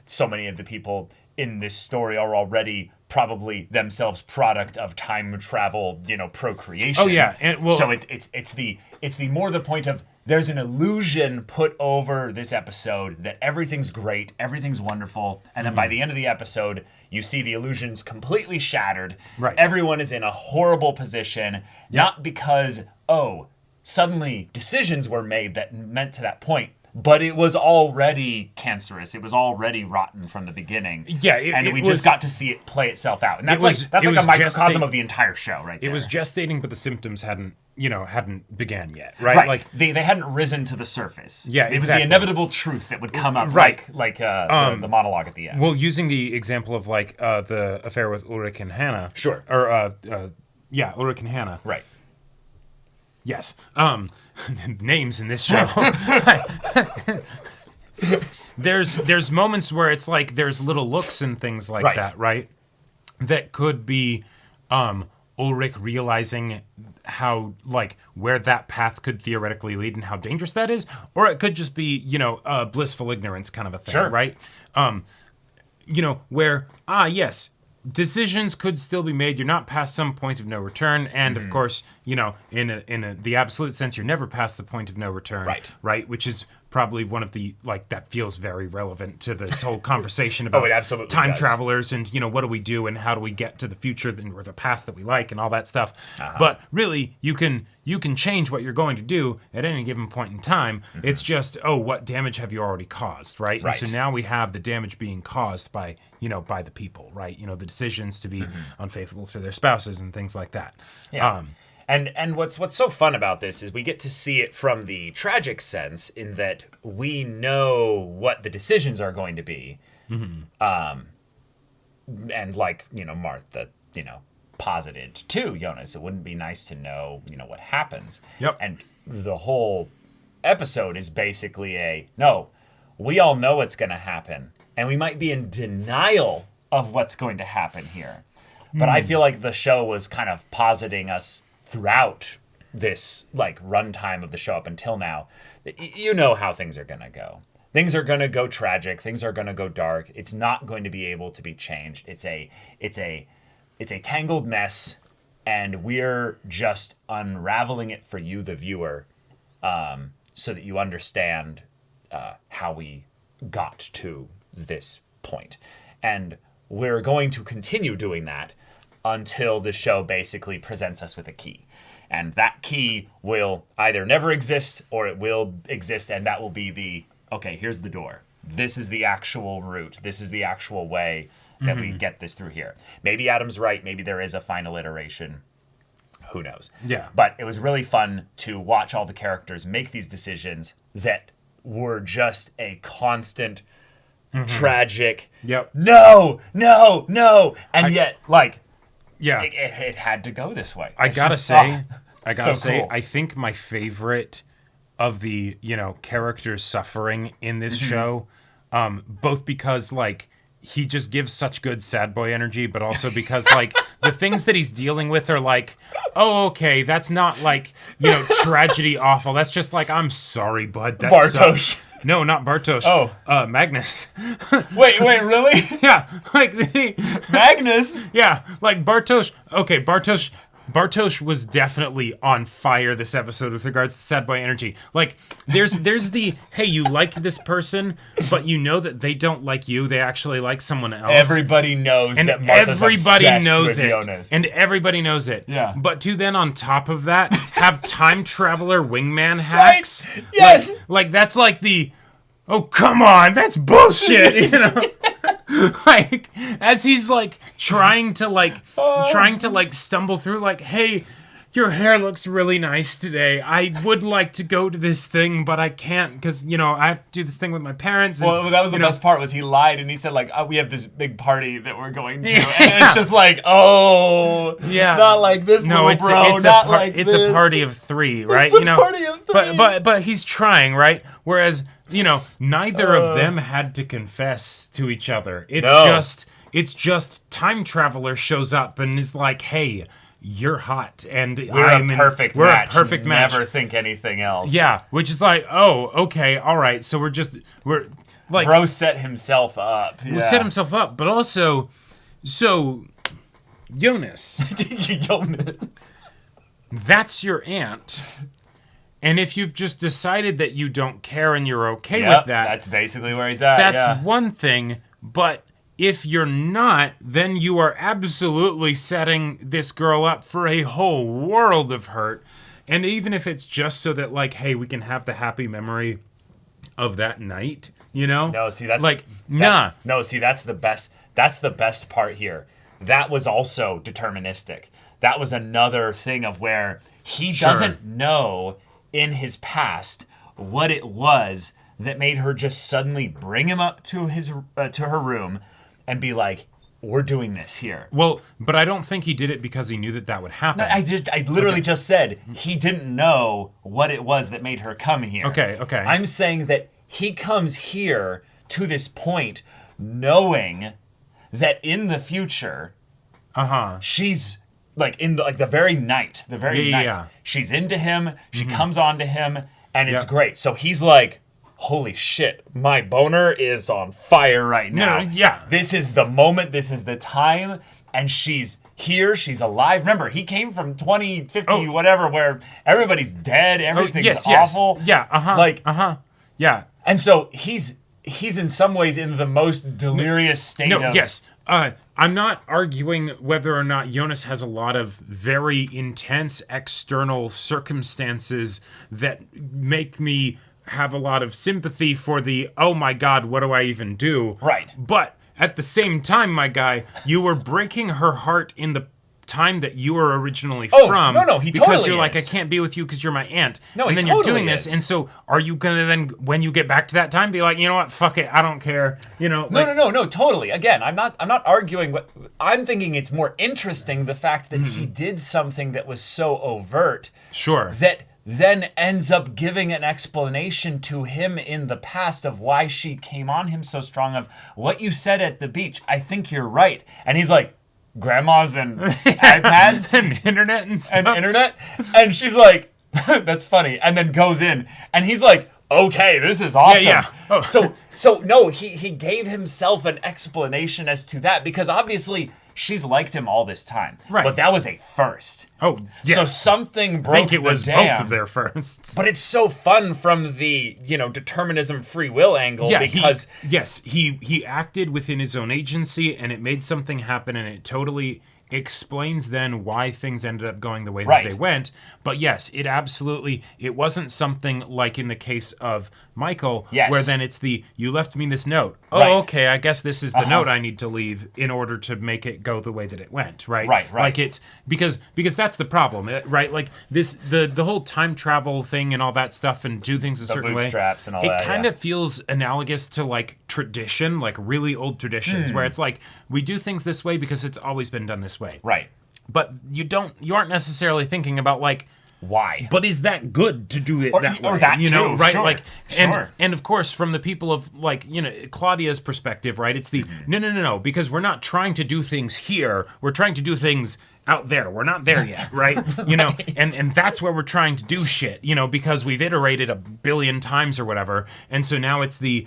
so many of the people in this story are already probably themselves product of time travel, procreation. Oh yeah, so it's the more the point of there's an illusion put over this episode that everything's great, everything's wonderful, and then by the end of the episode, you see the illusions completely shattered. Right. Everyone is in a horrible position, not because suddenly decisions were made that meant to that point. But it was already cancerous. It was already rotten from the beginning. Yeah, and we just got to see it play itself out, and that's like a microcosm of the entire show, right there. It was gestating, but the symptoms hadn't began yet, right? Like they hadn't risen to the surface. Yeah, it was the inevitable truth that would come up, like the monologue at the end. Well, using the example of the affair with Ulrich and Hannah, sure, or Ulrich and Hannah, right. Yes. Names in this show. There's moments where it's like there's little looks and things like that, right? That could be Ulrich realizing how where that path could theoretically lead and how dangerous that is, or it could just be blissful ignorance kind of a thing, right? Where yes, decisions could still be made. You're not past some point of no return, and of course, in the absolute sense, you're never past the point of no return, right? Which is probably one of the that feels very relevant to this whole conversation about it absolutely time does. Travelers and what do we do and how do we get to the future or the past that we like and all that stuff. But really, you can change what you're going to do at any given point in time. It's just what damage have you already caused, right? And so now we have the damage being caused by by the people, right? The decisions to be unfaithful to their spouses and things like that. Yeah. And what's so fun about this is we get to see it from the tragic sense in that we know what the decisions are going to be. And Martha, posited to Jonas, it wouldn't be nice to know, what happens. Yep. And the whole episode is basically we all know what's going to happen, and we might be in denial of what's going to happen here. But I feel like the show was kind of positing us throughout this runtime of the show up until now. You know how things are going to go. Things are going to go tragic. Things are going to go dark. It's not going to be able to be changed. It's a tangled mess, and we're just unraveling it for you, the viewer, so that you understand how we got to this point. And we're going to continue doing that until the show basically presents us with a key. And that key will either never exist or it will exist, and that will be here's the door. This is the actual route. This is the actual way that we get this through here. Maybe Adam's right. Maybe there is a final iteration. Who knows? Yeah. But it was really fun to watch all the characters make these decisions that were just a constant, tragic, no, and yet, like, it had to go this way. I gotta say, cool. I think my favorite of the, characters suffering in this show, both because, like, he just gives such good sad boy energy, but also because, like, the things that he's dealing with are like, oh, okay, that's not like, tragedy awful. That's just like, I'm sorry, bud. That Bartosz. sucks. No, not Bartosz. Oh. Magnus. Wait, really? Yeah, like Magnus? Yeah, like Bartosz. Okay, Bartosz was definitely on fire this episode with regards to sad boy energy. Like, there's the, hey, you like this person, but you know that they don't like you. They actually like someone else. Everybody knows that Martha's obsessed with Jonas. And everybody knows it. Yeah. But to then, on top of that, have time traveler wingman hacks. Right? Yes. Like that's like the, oh, come on, that's bullshit, Like, as he's like trying to stumble through, like, hey, your hair looks really nice today. I would like to go to this thing, but I can't because, I have to do this thing with my parents. And, well, that was the best part was he lied and he said, like, oh, we have this big party that we're going to. And it's just like, oh, not like this, no, little bro, it's a party of three, right? It's a party of three. But he's trying, right? Whereas, neither of them had to confess to each other. It's just time traveler shows up and is like, hey, you're hot, and we're a perfect match. Never think anything else. Yeah, which is like, oh, okay, all right. So we're like, bro set himself up. Yeah. Set himself up, but also, so Jonas, that's your aunt. And if you've just decided that you don't care and you're okay with that, that's basically where he's at. That's one thing, but if you're not, then you are absolutely setting this girl up for a whole world of hurt. And even if it's just so that, like, hey, we can have the happy memory of that night, No, see, that's like, nah. No, see, that's the best. That's the best part here. That was also deterministic. That was another thing of where he doesn't know in his past what it was that made her just suddenly bring him up to her room and be like, we're doing this here. Well, but I don't think he did it because he knew that would happen. No, I literally just said he didn't know what it was that made her come here. Okay. I'm saying that he comes here to this point knowing that in the future, she's like in the very night, she's into him, she comes on to him, and it's great. So he's like, holy shit, my boner is on fire right now. This is the moment, this is the time, and she's here, she's alive. Remember, he came from 2050, whatever, where everybody's dead, everything's awful. Yeah. And so he's in some ways in the most delirious state of... Yes. I'm not arguing whether or not Jonas has a lot of very intense external circumstances that make me have a lot of sympathy for the, oh my God, what do I even do? Right. But at the same time, my guy, you were breaking her heart in the time that you were originally from. No, he because totally you're is. like, I can't be with you because you're my aunt. No, and he then totally you're doing this, is. and so are you gonna then, when you get back to that time, be like, you know what, fuck it, I don't care. No, totally. Again, I'm not arguing. I'm thinking it's more interesting the fact that he did something that was so overt. Sure. That then ends up giving an explanation to him in the past of why she came on him so strong of what you said at the beach. I think you're right. And he's like, grandmas and iPads and internet and stuff. And she's like, that's funny. And then goes in and he's like, okay, this is awesome. Yeah. Oh. So no, he gave himself an explanation as to that because obviously she's liked him all this time. Right. But that was a first. Oh, yes. So something broke I think it was the dam. both of their firsts. But it's so fun from the, determinism free will angle because... He acted within his own agency and it made something happen and it totally explains then why things ended up going the way that they went. But yes, it wasn't something like in the case of Michael, where then it's you left me this note. Oh, okay, I guess this is the note I need to leave in order to make it go the way that it went, right? Right. Like it's because that's the problem, right? Like the whole time travel thing and all that stuff and do things a certain way. And all that, it kind of feels analogous to like tradition, like really old traditions, where it's like we do things this way because it's always been done this way. Right. But you aren't necessarily thinking about like why. But is that good to do it that way? Or that too, right? Sure. Like and of course from the people of like, Claudia's perspective, right? It's the no, because we're not trying to do things here. We're trying to do things out there. We're not there yet, right? And that's where we're trying to do shit, because we've iterated 1 billion times or whatever. And so now it's the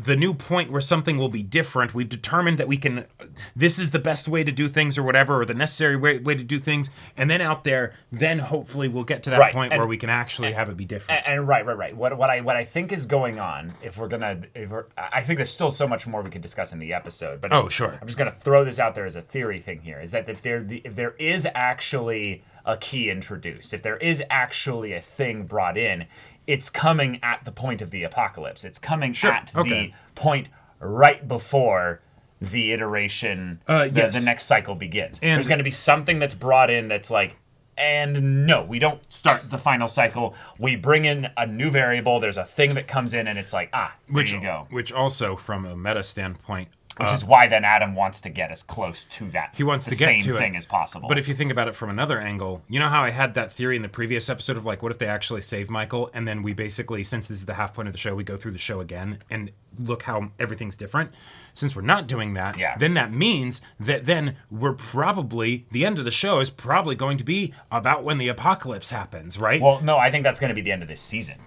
new point where something will be different. We've determined that this is the best way to do things or whatever, or the necessary way to do things. And then out there, then hopefully we'll get to that point where we can actually have it be different. And right. What I think is going on, I think there's still so much more we could discuss in the episode, but sure. I'm just going to throw this out there as a theory thing here, is that if there is actually a key introduced, if there is actually a thing brought in, it's coming at the point of the apocalypse. It's coming at the point right before the iteration, the next cycle begins. And there's going to be something that's brought in that's like, and no, we don't start the final cycle. We bring in a new variable. There's a thing that comes in, and it's like, there you go. Which also, from a meta standpoint, which is why then Adam wants to get as close to that. He wants to get same to thing as possible. But if you think about it from another angle, you know how I had that theory in the previous episode of like, what if they actually save Michael? And then we basically, since this is the half point of the show, we go through the show again and look how everything's different. Since we're not doing that, then that means that then the end of the show is probably going to be about when the apocalypse happens, right? Well, no, I think that's going to be the end of this season.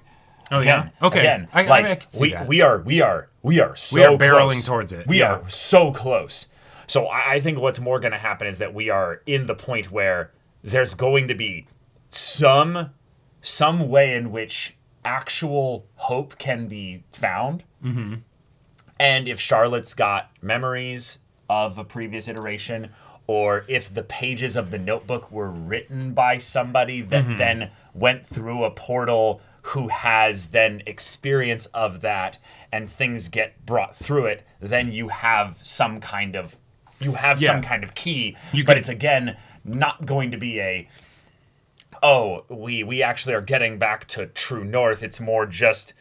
Oh, again, yeah? Okay. Again, I can see that. we are so barreling close. towards it. We are so close. So I think what's more going to happen is that we are in the point where there's going to be some way in which actual hope can be found. Mm-hmm. And if Charlotte's got memories of a previous iteration, or if the pages of the notebook were written by somebody that then went through a portal who has then experience of that and things get brought through it, then you have some kind of key. But it's again not going to be we actually are getting back to true north. It's more just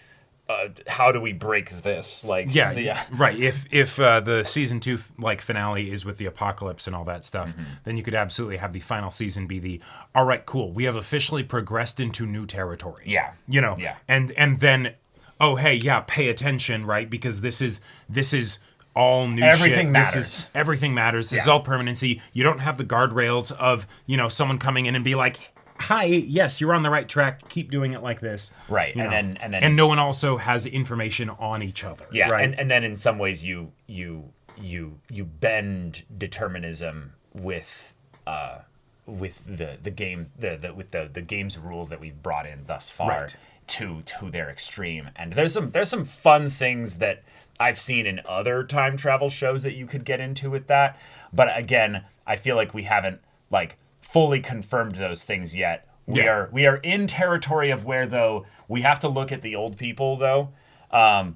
how do we break this? Like right. If the season 2 finale is with the apocalypse and all that stuff, then you could absolutely have the final season be the all right, cool. We have officially progressed into new territory. Yeah. And then pay attention, right? Because this is all new everything shit. Matters. Everything matters. This is all permanency. You don't have the guardrails of someone coming in and be like, hi, yes, you're on the right track. Keep doing it like this. Right. And then no one also has information on each other. Yeah. Right? And then in some ways you bend determinism with the game with the game's rules that we've brought in thus far to their extreme. And there's some fun things that I've seen in other time travel shows that you could get into with that. But again, I feel like we haven't fully confirmed those things yet. We are in territory of where, though, we have to look at the old people, though,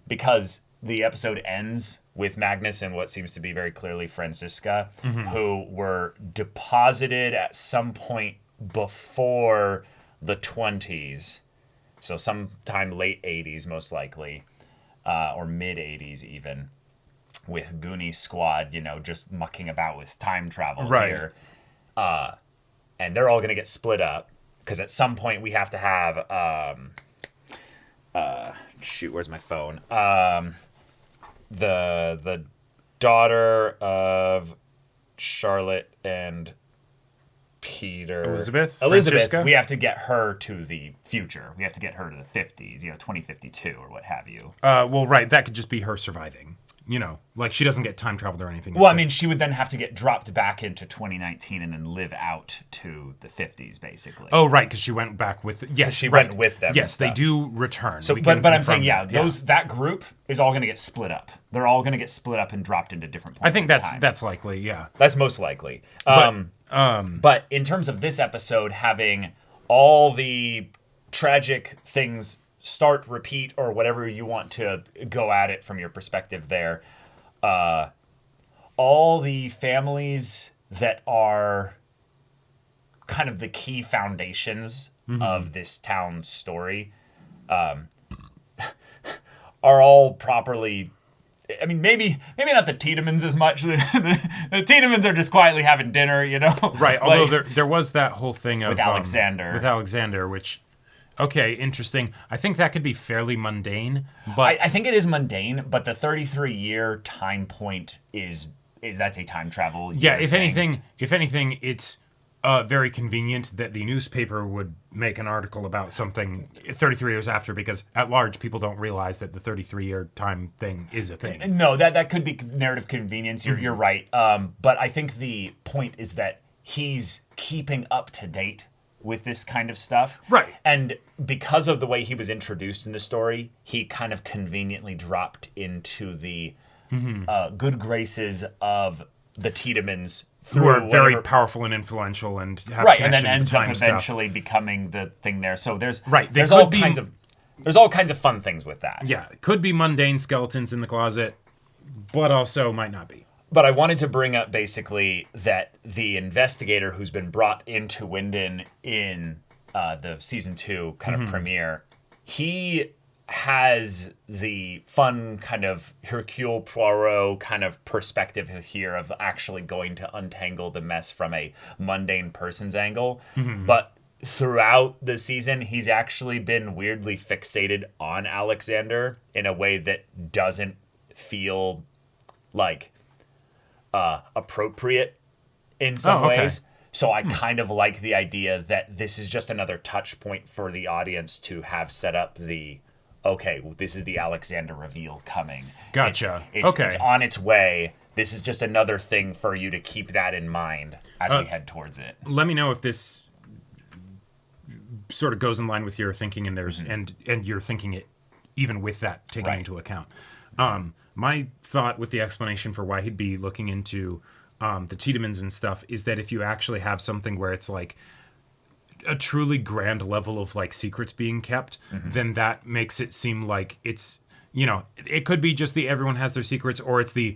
because the episode ends with Magnus and what seems to be very clearly Franziska, who were deposited at some point before the 20s, so sometime late 80s most likely, or mid 80s even, with Goonie Squad, just mucking about with time travel here. And they're all going to get split up because at some point we have to have where's my phone? The daughter of Charlotte and Peter, Elizabeth, we have to get her to the future. We have to get her to the 50s, 2052 or what have you. That could just be her surviving. She doesn't get time traveled or anything. Well, I mean, she would then have to get dropped back into 2019 and then live out to the 50s, basically. Oh, right, because she went back with... Yes, she went with them. Yes, they do return. So, but I'm saying, that group is all going to get split up. They're all going to get split up and dropped into different points I think that's likely, yeah. That's most likely. But in terms of this episode, having all the tragic things start, repeat, or whatever you want to go at it from your perspective there, all the families that are kind of the key foundations of this town's story are all properly... I mean, maybe not the Tiedemans as much. The Tiedemans are just quietly having dinner, you know? Right, although there was that whole thing of... With Alexander. With Alexander, which... Okay, interesting. I think that could be fairly mundane, but... I think it is mundane, but the 33-year time point is that's a time travel. Yeah, if anything, it's very convenient that the newspaper would make an article about something 33 years after, because at large, people don't realize that the 33-year time thing is a thing. No, that could be narrative convenience. You're right. But I think the point is that he's keeping up to date with this kind of stuff. Right. And because of the way he was introduced in the story, he kind of conveniently dropped into the good graces of the Tiedemans, who are very powerful and influential and have right, and then connection ends to up time eventually becoming the thing there. So there's there's all kinds of fun things with that. Yeah, it could be mundane skeletons in the closet, but also might not be. But I wanted to bring up basically that the investigator who's been brought into Winden in the season 2 kind of premiere, he has the fun kind of Hercule Poirot kind of perspective here of actually going to untangle the mess from a mundane person's angle. But throughout the season, he's actually been weirdly fixated on Alexander in a way that doesn't feel like appropriate in some ways. So I kind of like the idea that this is just another touch point for the audience to have set up this is the Alexander reveal coming. Gotcha. It's on its way. This is just another thing for you to keep that in mind as we head towards it. Let me know if this sort of goes in line with your thinking and and you're thinking it even with that taken into account. My thought with the explanation for why he'd be looking into the Tiedemans and stuff is that if you actually have something where it's like a truly grand level of like secrets being kept, then that makes it seem like it's, it could be just the everyone has their secrets, or it's the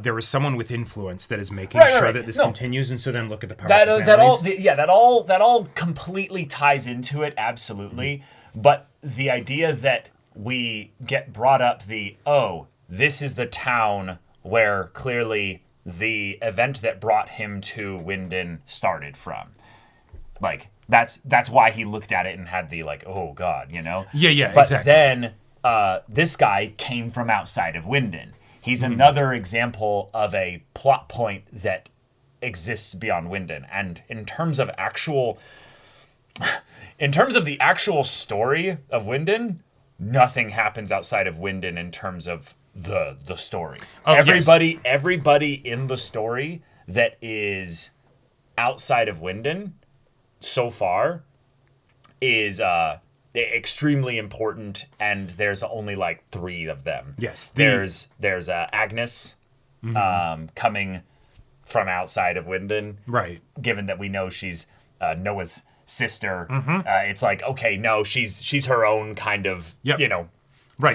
there is someone with influence that is making sure that this continues, and so then look at the power of families. That all completely ties into it, absolutely. But the idea that we get brought up this is the town where clearly the event that brought him to Winden started from. Like, that's why he looked at it and had the oh God, Yeah, but exactly. Then this guy came from outside of Winden. He's another example of a plot point that exists beyond Winden. And in terms of the actual story of Winden, nothing happens outside of Winden in terms of the story. Everybody in the story that is outside of Winden so far is extremely important, and there's only 3 of them. Yes. There's Agnes coming from outside of Winden. Right. Given that we know she's Noah's sister, it's she's her own kind of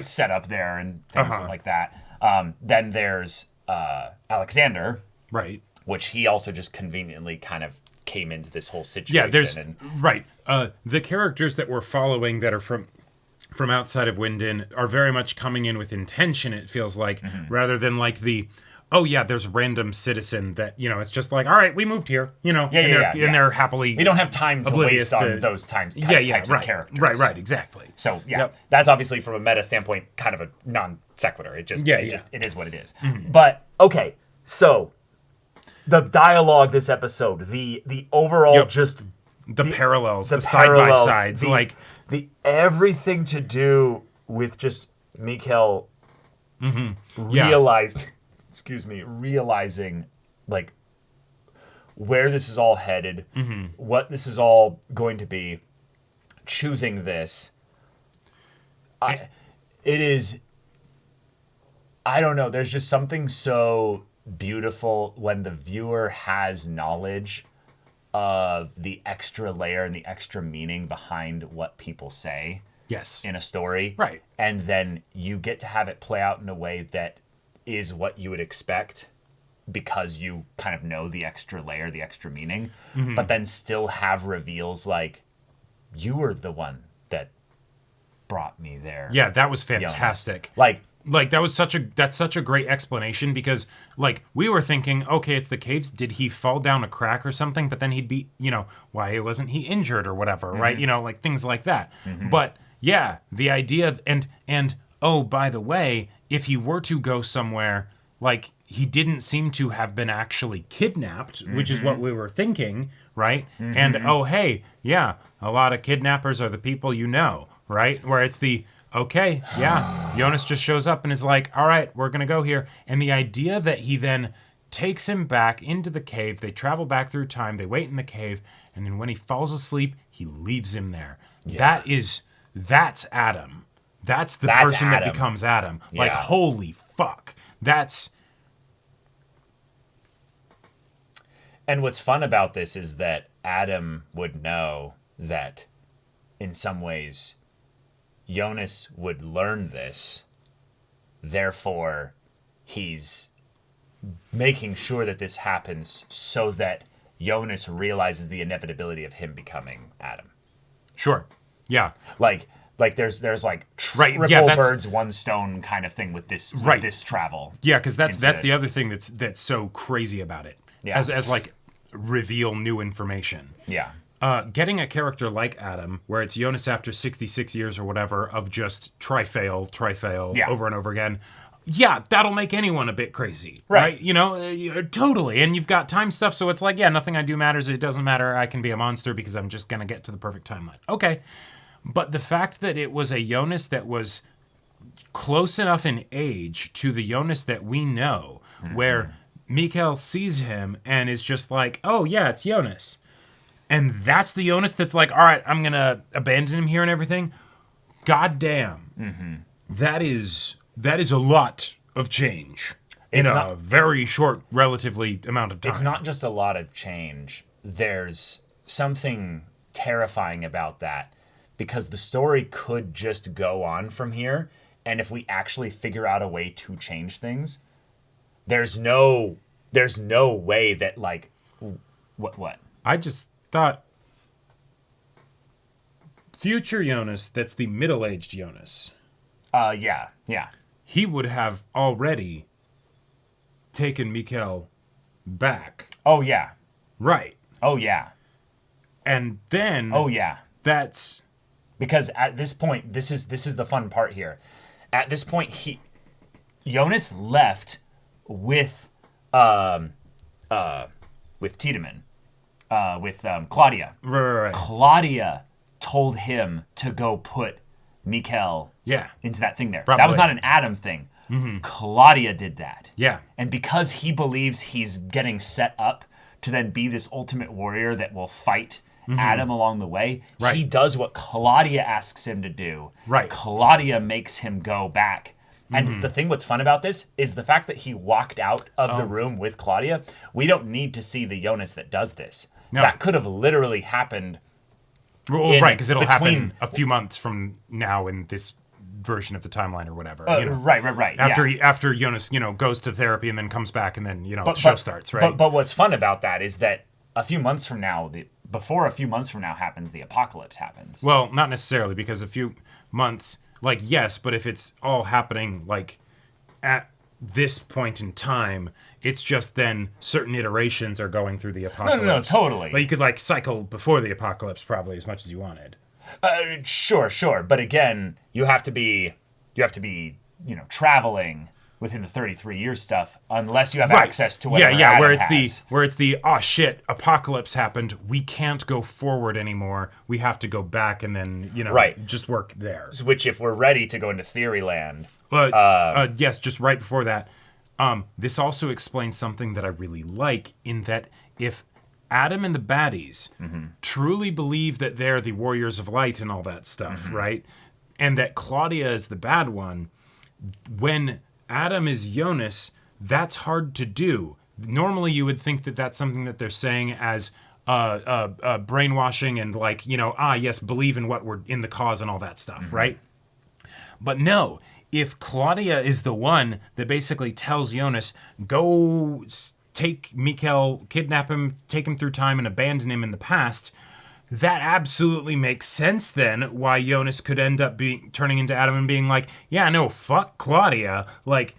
set up there and things like that. Then there's Alexander, right, which he also just conveniently kind of came into this whole situation. Yeah, there's the characters that we're following that are from outside of Winden are very much coming in with intention, it feels like, rather than there's random citizen that, it's just all right, we moved here, and they're happily... We don't have time to waste on those types of characters. Right, exactly. So, that's obviously, from a meta standpoint, kind of a non sequitur. It is what it is. But, okay, so... The dialogue this episode, the overall just... The parallels, the side-by-sides, the everything to do with just Mikhail realizing, where this is all headed, what this is all going to be, choosing this. It is... I don't know, there's just something so... beautiful when the viewer has knowledge of the extra layer and the extra meaning behind what people say. Yes. In a story. Right. And then you get to have it play out in a way that is what you would expect because you kind of know the extra layer, the extra meaning, but then still have reveals like, you were the one that brought me there. Yeah, that was fantastic. Like that's such a great explanation because like we were thinking, okay, it's the caves. Did he fall down a crack or something? But then he'd be, why wasn't he injured or whatever, right? Like things like that. But yeah, the idea and oh, by the way, if he were to go somewhere, like he didn't seem to have been actually kidnapped, which is what we were thinking, right? And oh, hey, yeah, a lot of kidnappers are the people you know, right? Where it's the, okay, yeah, Jonas just shows up and is like, all right, we're going to go here. And the idea that he then takes him back into the cave, they travel back through time, they wait in the cave, and then when he falls asleep, he leaves him there. Yeah. That's Adam. That's the person Adam. That becomes Adam. Yeah. Like, holy fuck. And what's fun about this is that Adam would know that in some ways Jonas would learn this. Therefore, he's making sure that this happens so that Jonas realizes the inevitability of him becoming Adam. Sure. Yeah. Like there's like triple birds, one stone kind of thing with this this travel. Yeah, because that's the other thing that's so crazy about it. Yeah. As like reveal new information. Yeah. Getting a character like Adam, where it's Jonas after 66 years or whatever of just try-fail over and over again. Yeah, that'll make anyone a bit crazy, right? Totally. And you've got time stuff, so it's like, yeah, nothing I do matters. It doesn't matter. I can be a monster because I'm just going to get to the perfect timeline. Okay. But the fact that it was a Jonas that was close enough in age to the Jonas that we know, where Mikael sees him and is just like, oh, yeah, it's Jonas. And that's the Jonas that's like, all right, I'm going to abandon him here and everything. God damn. That is a lot of change in a very short, relatively amount of time. It's not just a lot of change. There's something terrifying about that because the story could just go on from here. And if we actually figure out a way to change things, there's no way that like, what? I just thought future Jonas, that's the middle-aged Jonas. Yeah. He would have already taken Mikael back. Oh, yeah. Right. Oh, yeah. And then... Oh, yeah. That's... Because at this point, this is the fun part here. At this point, Jonas left with Tiedemann, with Claudia. Right. Claudia told him to go put Mikael into that thing there. Probably. That was not an Adam thing. Claudia did that. Yeah. And because he believes he's getting set up to then be this ultimate warrior that will fight Adam along the way, he does what Claudia asks him to do. Right. Claudia makes him go back. And the thing what's fun about this is the fact that he walked out of the room with Claudia. We don't need to see the Jonas that does this. No. That could have literally happened. Well, right, because it'll happen a few months from now in this version of the timeline or whatever. Right. After Jonas, goes to therapy and then comes back and then, the show starts, right? But what's fun about that is that a few months from now, before a few months from now happens, the apocalypse happens. Well, not necessarily, because a few months, like, yes, but if it's all happening, like, at this point in time, it's just then certain iterations are going through the apocalypse. No, totally. But you could, like, cycle before the apocalypse probably as much as you wanted. Sure. But again, you have to be, traveling within the 33-year stuff, unless you have access to whatever Adam where it's the oh shit, apocalypse happened, we can't go forward anymore, we have to go back and then just work there. Which, if we're ready to go into theory land, yes, just right before that, this also explains something that I really like, in that if Adam and the baddies truly believe that they're the warriors of light and all that stuff, right, and that Claudia is the bad one, when Adam is Jonas, that's hard to do. Normally you would think that that's something that they're saying as, brainwashing and like, yes, believe in what we're in the cause and all that stuff, right? But no, if Claudia is the one that basically tells Jonas, go take Mikkel, kidnap him, take him through time and abandon him in the past, that absolutely makes sense then why Jonas could end up turning into Adam and being like, yeah, no, fuck Claudia. Like,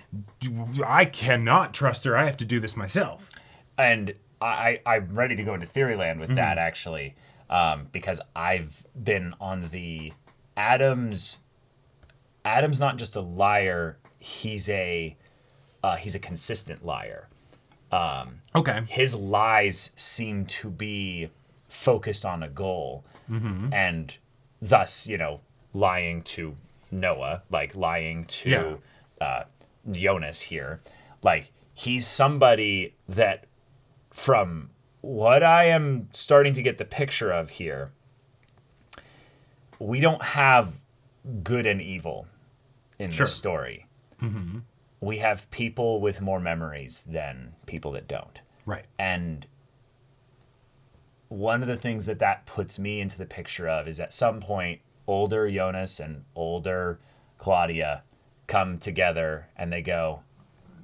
I cannot trust her. I have to do this myself. And I'm ready to go into Theoryland with that, actually, because I've been on the Adam's not just a liar, he's a consistent liar. Okay. His lies seem to be focused on a goal, and thus, lying to Noah, like lying to Jonas here. Like, he's somebody that, from what I am starting to get the picture of here, we don't have good and evil in this story. We have people with more memories than people that don't. Right. And one of the things that puts me into the picture of is at some point, older Jonas and older Claudia come together and they go,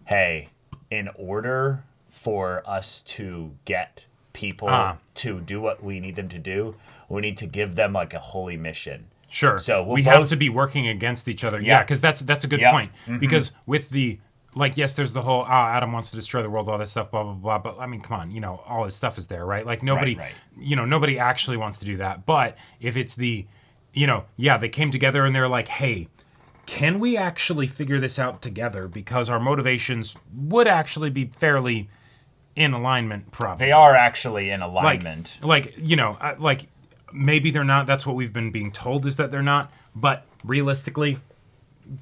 hey, in order for us to get people to do what we need them to do, we need to give them like a holy mission. Sure. So we have to be working against each other. Yeah, because that's a good point. Because with the, like, yes, there's the whole, Adam wants to destroy the world, all this stuff, blah, blah, blah. But, I mean, come on, all his stuff is there, right? Like, nobody, nobody actually wants to do that. But if it's the, they came together and they're like, hey, can we actually figure this out together? Because our motivations would actually be fairly in alignment, probably. They are actually in alignment. Like maybe they're not. That's what we've been being told, is that they're not. But realistically,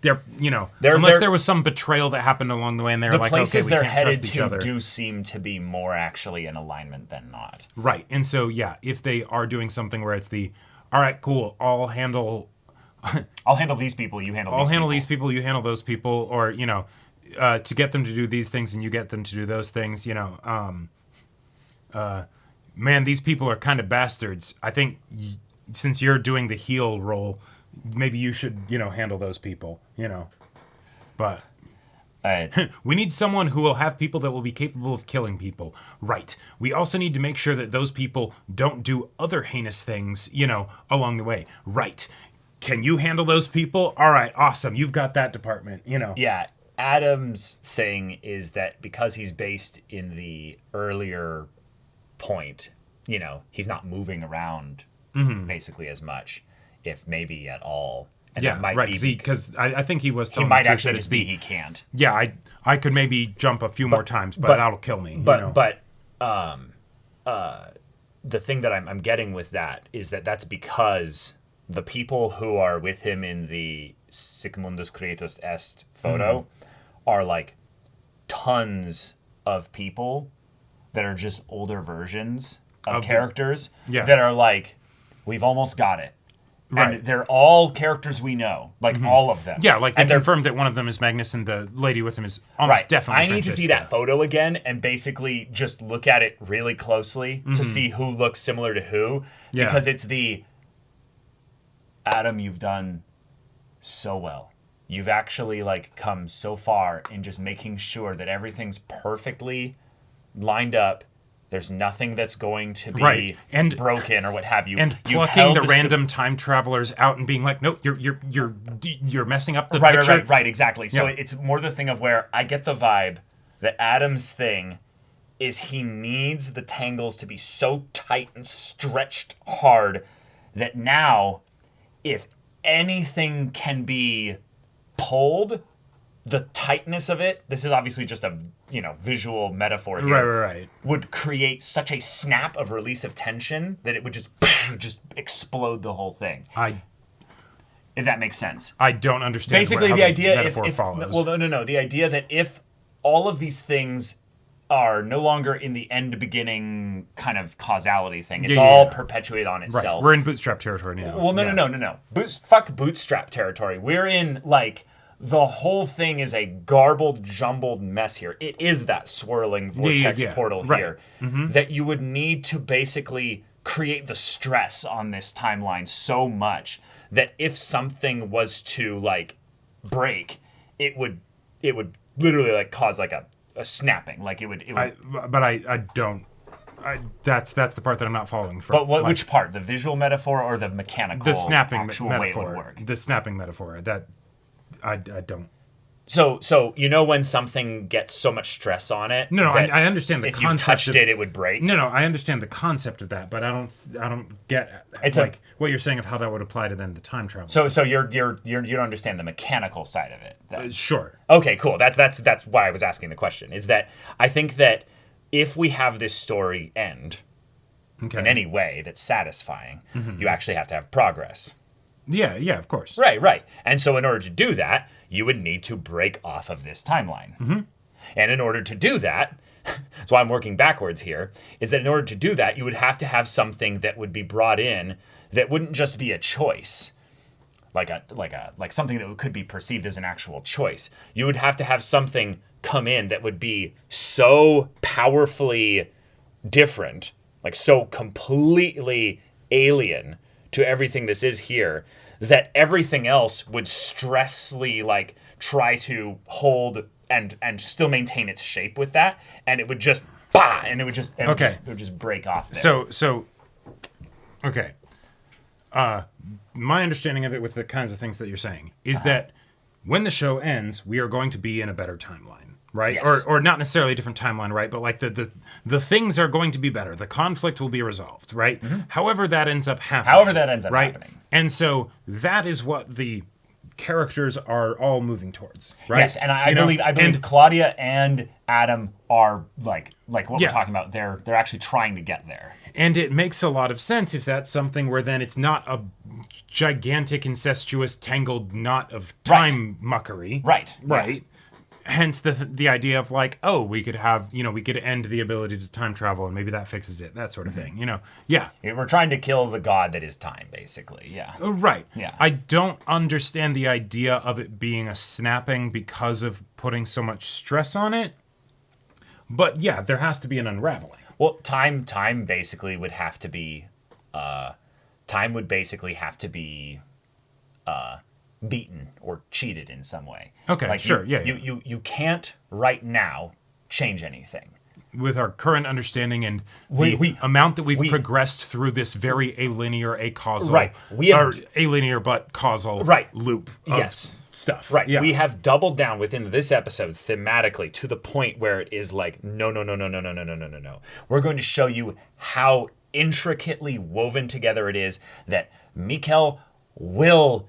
they're unless there was some betrayal that happened along the way, and they're like, okay, we can't trust each other. The places they're headed to do seem to be more actually in alignment than not. Right, and so if they are doing something where it's all right, cool, I'll handle these people, you handle. I'll handle these people, you handle those people, or to get them to do these things and you get them to do those things. Man, these people are kind of bastards. I think since you're doing the heel role, maybe you should, handle those people, But we need someone who will have people that will be capable of killing people. Right. We also need to make sure that those people don't do other heinous things, along the way. Right. Can you handle those people? All right, awesome. You've got that department, Yeah. Adam's thing is that because he's based in the earlier point, he's not moving around basically as much, if maybe at all. And yeah, that might right. be Because I think he was telling he might the truth actually that just be he can't. Yeah, I could maybe jump a few more times, but that'll kill me. But the thing that I'm getting with that is that's because the people who are with him in the Sic Mundus Creatus Est photo are like tons of people that are just older versions of characters that are like, we've almost got it. Right. And they're all characters we know, like all of them. Yeah, like they confirmed that one of them is Magnus and the lady with him is almost definitely I need to see that photo again and basically just look at it really closely to see who looks similar to who. Yeah. Because it's Adam, you've done so well. You've actually come so far in just making sure that everything's perfectly lined up. There's nothing that's going to be broken or what have you. And plucking the random time travelers out and being like, no, you're messing up the picture. Right, exactly. So it's more the thing of where I get the vibe that Adam's thing is he needs the tangles to be so tight and stretched hard that now, if anything can be pulled, the tightness of it, this is obviously just a visual metaphor here, right, would create such a snap of release of tension that it would just explode the whole thing. If that makes sense. I don't understand. Basically, the idea metaphor follows. Well, no. The idea that if all of these things are no longer in the end-beginning kind of causality thing, it's all perpetuated on itself. Right. We're in bootstrap territory now. Well, no. Fuck bootstrap territory. We're in the whole thing is a garbled, jumbled mess here. It is that swirling vortex portal here that you would need to basically create the stress on this timeline so much that if something was to like break, it would literally like cause like a snapping. Like it would. I don't. That's the part that I'm not following. From. But which part? The visual metaphor or the mechanical? The snapping actual metaphor. way it would work? The snapping metaphor. That I don't. So you know when something gets so much stress on it. No, I understand the if concept. If you touched it, it would break. No, I understand the concept of that, but I don't get it's like what you're saying of how that would apply to then the time travel. So you don't understand the mechanical side of it. Sure. Okay, cool. That's why I was asking the question. Is that I think that if we have this story end in any way that's satisfying, you actually have to have progress. Yeah, of course. Right. And so in order to do that, you would need to break off of this timeline. And in order to do that, that's why I'm working backwards here, is that in order to do that, you would have to have something that would be brought in that wouldn't just be a choice, like something that could be perceived as an actual choice. You would have to have something come in that would be so powerfully different, like so completely alien to everything this is here, that everything else would stressfully like try to hold and still maintain its shape with that, and it would just it would just break off there. So okay. My understanding of it with the kinds of things that you're saying is that when the show ends, we are going to be in a better timeline. Right? Yes. Or not necessarily a different timeline, right? But like the things are going to be better. The conflict will be resolved, right? However that ends up happening. Right? And so that is what the characters are all moving towards, right? Yes, and I believe Claudia and Adam are like what we're talking about. They're actually trying to get there. And it makes a lot of sense if that's something where then it's not a gigantic incestuous tangled knot of time muckery. Right. Yeah. Hence the idea of like, oh, we could end the ability to time travel and maybe that fixes it, that sort of thing, Yeah. We're trying to kill the god that is time, basically, yeah. Right. Yeah. I don't understand the idea of it being a snapping because of putting so much stress on it. But yeah, there has to be an unraveling. Well, time basically would have to be, beaten or cheated in some way. Okay, like sure, you can't right now change anything. With our current understanding and the amount that we've progressed through this very alinear, acausal, alinear but causal loop of stuff. Right. Yeah. We have doubled down within this episode thematically to the point where it is like, no. We're going to show you how intricately woven together it is that Mikkel will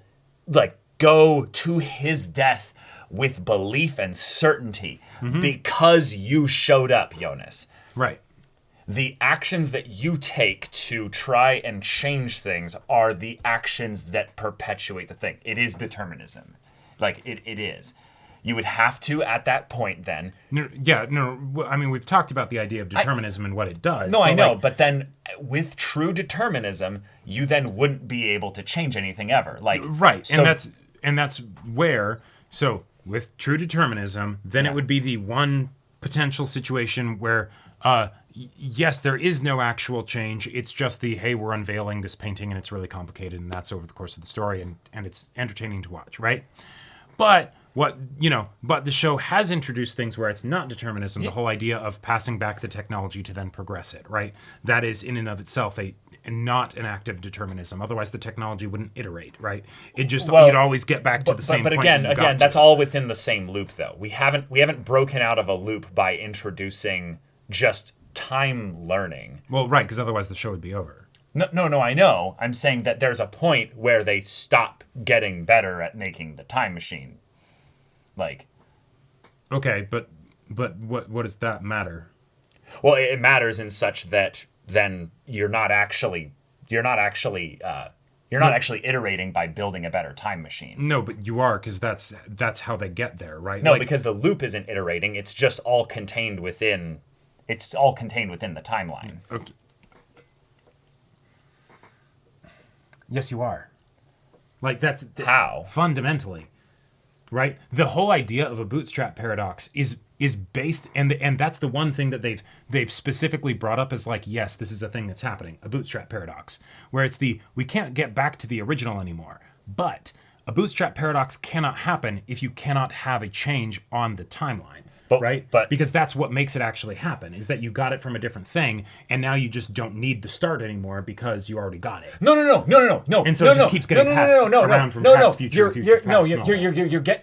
go to his death with belief and certainty because you showed up, Jonas. Right. The actions that you take to try and change things are the actions that perpetuate the thing. It is determinism. It is. You would have to, at that point, then... I mean, we've talked about the idea of determinism and what it does. No, I know, but then with true determinism, you then wouldn't be able to change anything ever. Right, and that's where... So, with true determinism, then it would be the one potential situation where, yes, there is no actual change. It's just hey, we're unveiling this painting and it's really complicated, and that's over the course of the story, and it's entertaining to watch, right? But the show has introduced things where it's not determinism, the whole idea of passing back the technology to then progress it, right? That is in and of itself not an act of determinism. Otherwise the technology wouldn't iterate, right? You'd always get back to the same point. But again, that's all within the same loop though. We haven't broken out of a loop by introducing just time learning. Well, right, because otherwise the show would be over. No, I know. I'm saying that there's a point where they stop getting better at making the time machine. Okay, but what does that matter? Well, it matters in such that then you're not actually iterating by building a better time machine. No, but you are, because that's how they get there, right? No, because the loop isn't iterating. It's just all contained within. It's all contained within the timeline. Okay. Yes, you are. That's how fundamentally. right? The whole idea of a bootstrap paradox is based, and that's the one thing that they've specifically brought up as like, yes, this is a thing that's happening, a bootstrap paradox, where it's we can't get back to the original anymore. But a bootstrap paradox cannot happen if you cannot have a change on the timeline. Right? But because that's what makes it actually happen, is that you got it from a different thing, and now you just don't need the start anymore because you already got it. No. And so it just keeps getting passed around from past to future.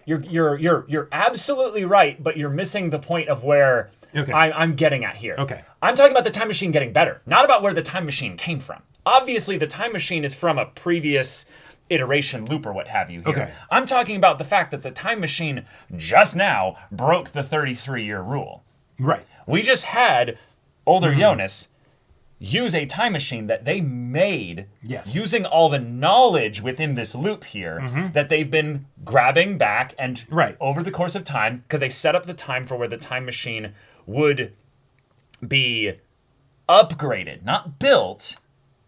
You're absolutely right, but you're missing the point of where I'm getting at here. Okay. I'm talking about the time machine getting better, not about where the time machine came from. Obviously, the time machine is from a previous iteration loop or what have you here. Okay. I'm talking about the fact that the time machine just now broke the 33-year rule. Right. We just had older Jonas use a time machine that they made using all the knowledge within this loop here that they've been grabbing back and over the course of time, because they set up the time for where the time machine would be upgraded, not built.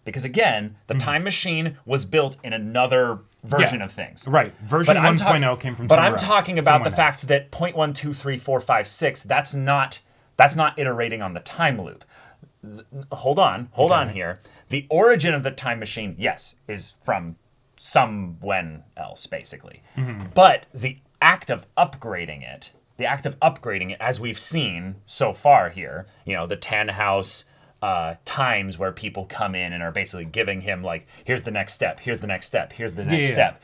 Because again, the time machine was built in another version of things. Right. Version 1.0 came from But somewhere I'm talking about the fact that 0.1, 2, 3, 4, 5, 6, that's not iterating on the time loop. Hold on here. The origin of the time machine, yes, is from somewhen else, basically. But the act of upgrading it, as we've seen so far here, the Tan House times where people come in and are basically giving him like, here's the next step, here's the next step, here's the next step.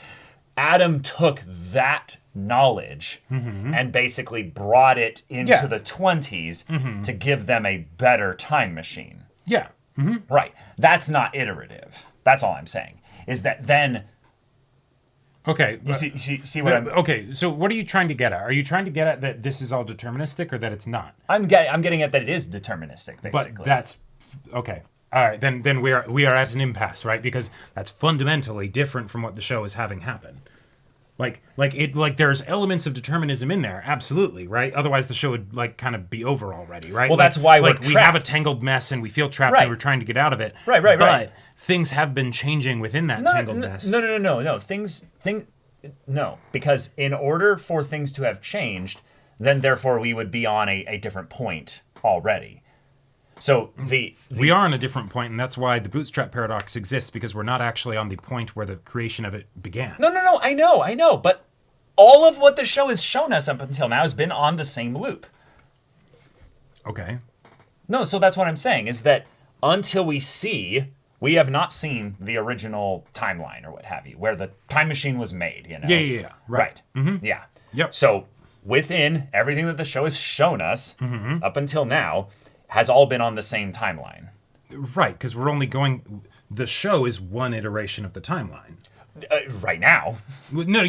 Adam took that knowledge and basically brought it into the 20s to give them a better time machine. Yeah. Right. That's not iterative. That's all I'm saying. Is that then... Okay. You see what I'm... Okay, so what are you trying to get at? Are you trying to get at that this is all deterministic or that it's not? I'm getting at that it is deterministic, basically. But that's... Okay. All right, then we are at an impasse, right? Because that's fundamentally different from what the show is having happen. Like there's elements of determinism in there, absolutely, right? Otherwise the show would kind of be over already, right? Well, that's why we're we have a tangled mess and we feel trapped and we're trying to get out of it. Right. But things have been changing within that tangled mess. No, because in order for things to have changed, then therefore we would be on a different point already. So we are on a different point, and that's why the bootstrap paradox exists, because we're not actually on the point where the creation of it began. No, I know, but all of what the show has shown us up until now has been on the same loop. Okay. No, so that's what I'm saying, is that until we have not seen the original timeline or what have you, where the time machine was made, Yeah. Right. Yeah. Yep. So within everything that the show has shown us up until now, has all been on the same timeline. Right, because we're only going... The show is one iteration of the timeline. Right now. No,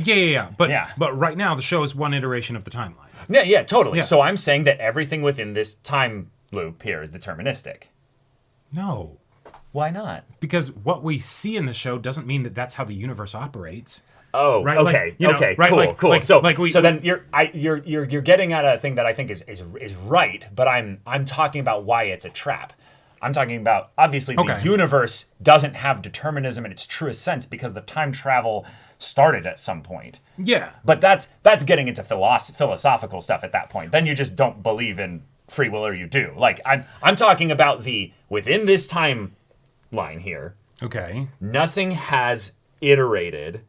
But right now, the show is one iteration of the timeline. Yeah, totally. Yeah. So I'm saying that everything within this time loop here is deterministic. No. Why not? Because what we see in the show doesn't mean that that's how the universe operates. Oh, right. Okay. Okay. Right, cool. So then you're getting at a thing that I think is right, but I'm talking about why it's a trap. I'm talking about obviously the universe doesn't have determinism in its truest sense because the time travel started at some point. Yeah. But that's getting into philosophical stuff at that point. Then you just don't believe in free will, or you do. Like I'm talking about within this timeline here. Okay. Nothing has iterated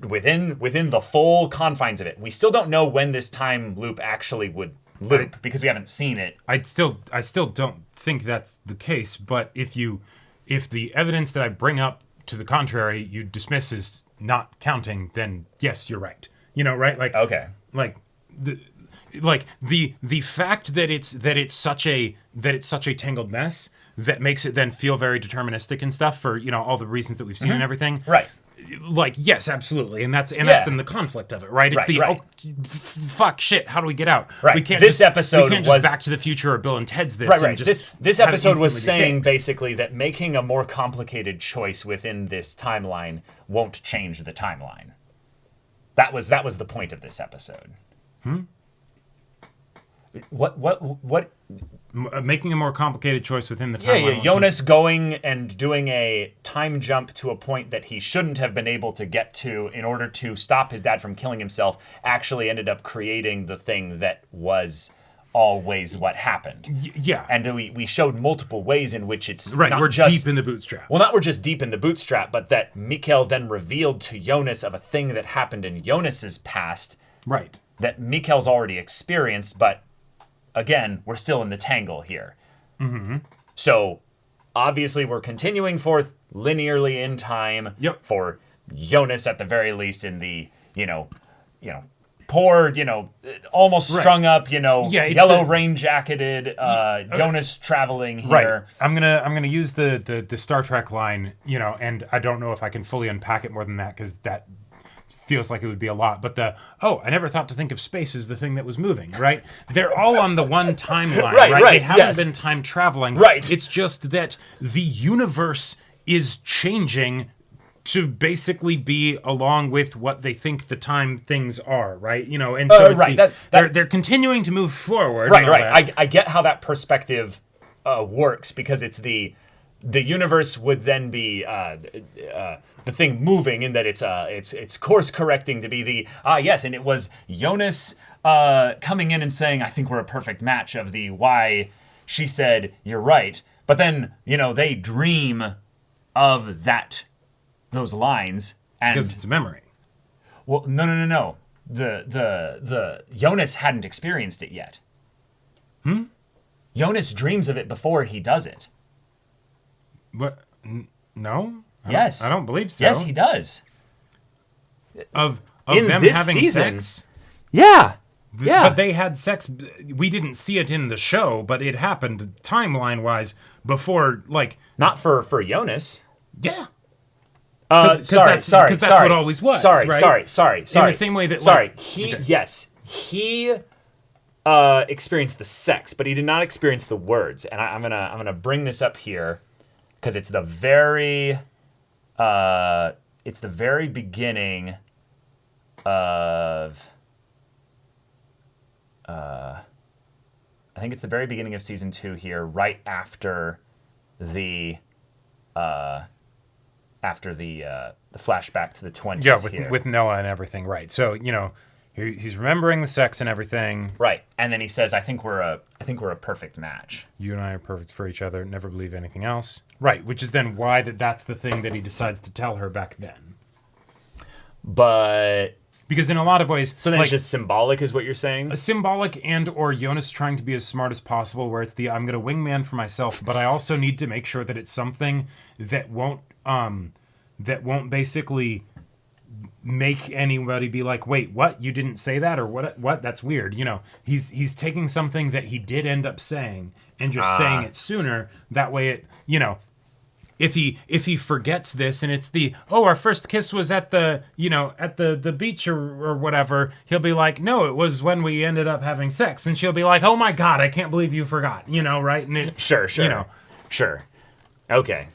within the full confines of it. We still don't know when this time loop actually would loop because we haven't seen it. I still don't think that's the case, but if the evidence that I bring up to the contrary you dismiss as not counting, then yes, you're right. Right? Like okay. Like the fact that it's such a tangled mess that makes it then feel very deterministic and stuff for all the reasons that we've seen and everything. Right. Like, yes, absolutely, and that's then the conflict of it, right? It's fuck shit. How do we get out? Right. We can't this episode we can't was Back to the Future or Bill and Ted's this. Right. And just this episode was saying basically that making a more complicated choice within this timeline won't change the timeline. That was the point of this episode. Hmm. What? making a more complicated choice within the timeline. Yeah. Jonas going and doing a time jump to a point that he shouldn't have been able to get to in order to stop his dad from killing himself actually ended up creating the thing that was always what happened. Yeah. And we showed multiple ways in which it's right. We're deep in the bootstrap. Well, not we're just deep in the bootstrap, but that Mikhail then revealed to Jonas of a thing that happened in Jonas's past. Right. That Mikhail's already experienced, but again, we're still in the tangle here. Mm-hmm. So obviously we're continuing forth linearly in time for Jonas at the very least in the, poor, almost strung up, yellow rain jacketed Jonas traveling here. Right. I'm gonna use the Star Trek line, and I don't know if I can fully unpack it more than that because that feels like it would be a lot. But I never thought to think of space as the thing that was moving, right? They're all on the one timeline, right? They haven't been time traveling. Right. It's just that the universe is changing to basically be along with what they think the time things are, right? And so they're continuing to move forward. Right. I get how that perspective works because it's the universe would then be the thing moving in that it's course correcting to be the yes, and it was Jonas coming in and saying I think we're a perfect match of the why she said you're right, but then they dream of those lines and because it's a memory. Well, no. The Jonas hadn't experienced it yet. Jonas dreams of it before he does it. What? No. Yes. I don't believe so. Yes, he does. Of in them this having season. sex. Yeah. But they had sex. We didn't see it in the show, but it happened timeline-wise before, not for Jonas. Yeah. Sorry. Because that's what always was. Sorry. In the same way that. He experienced the sex, but he did not experience the words. And I'm gonna bring this up here because it's the very beginning of. I think it's the very beginning of season 2 here, right after the flashback to the 20s. Yeah, with Noah and everything, right? So he's remembering the sex and everything, right? And then he says, "I think we're a perfect match. You and I are perfect for each other. Never believe anything else." Right, which is then why that's the thing that he decides to tell her back then. But because in a lot of ways, so then it's just symbolic, is what you're saying? Symbolic or Jonas trying to be as smart as possible, where it's I'm going to wingman for myself, but I also need to make sure that it's something that won't basically make anybody be like, wait, what? You didn't say that, or what? That's weird. He's taking something that he did end up saying and just saying it sooner. That way, it if he forgets this and it's our first kiss was at the the beach or whatever, he'll be like, no, it was when we ended up having sex, and she'll be like, oh my god, I can't believe you forgot, right? And sure, sure, okay.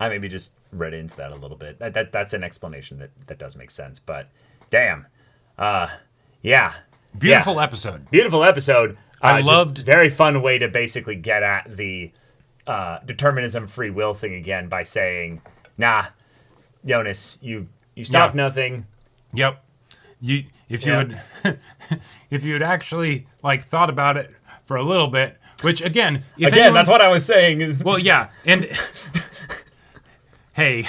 I maybe just read into that a little bit. That's an explanation that does make sense, but damn, beautiful episode. Beautiful episode. I loved. Very fun way to basically get at the determinism, free will thing again by saying, nah, Jonas, you stopped nothing. Yep. If you had actually thought about it for a little bit, which again, that's what I was saying. Well, yeah, and hey,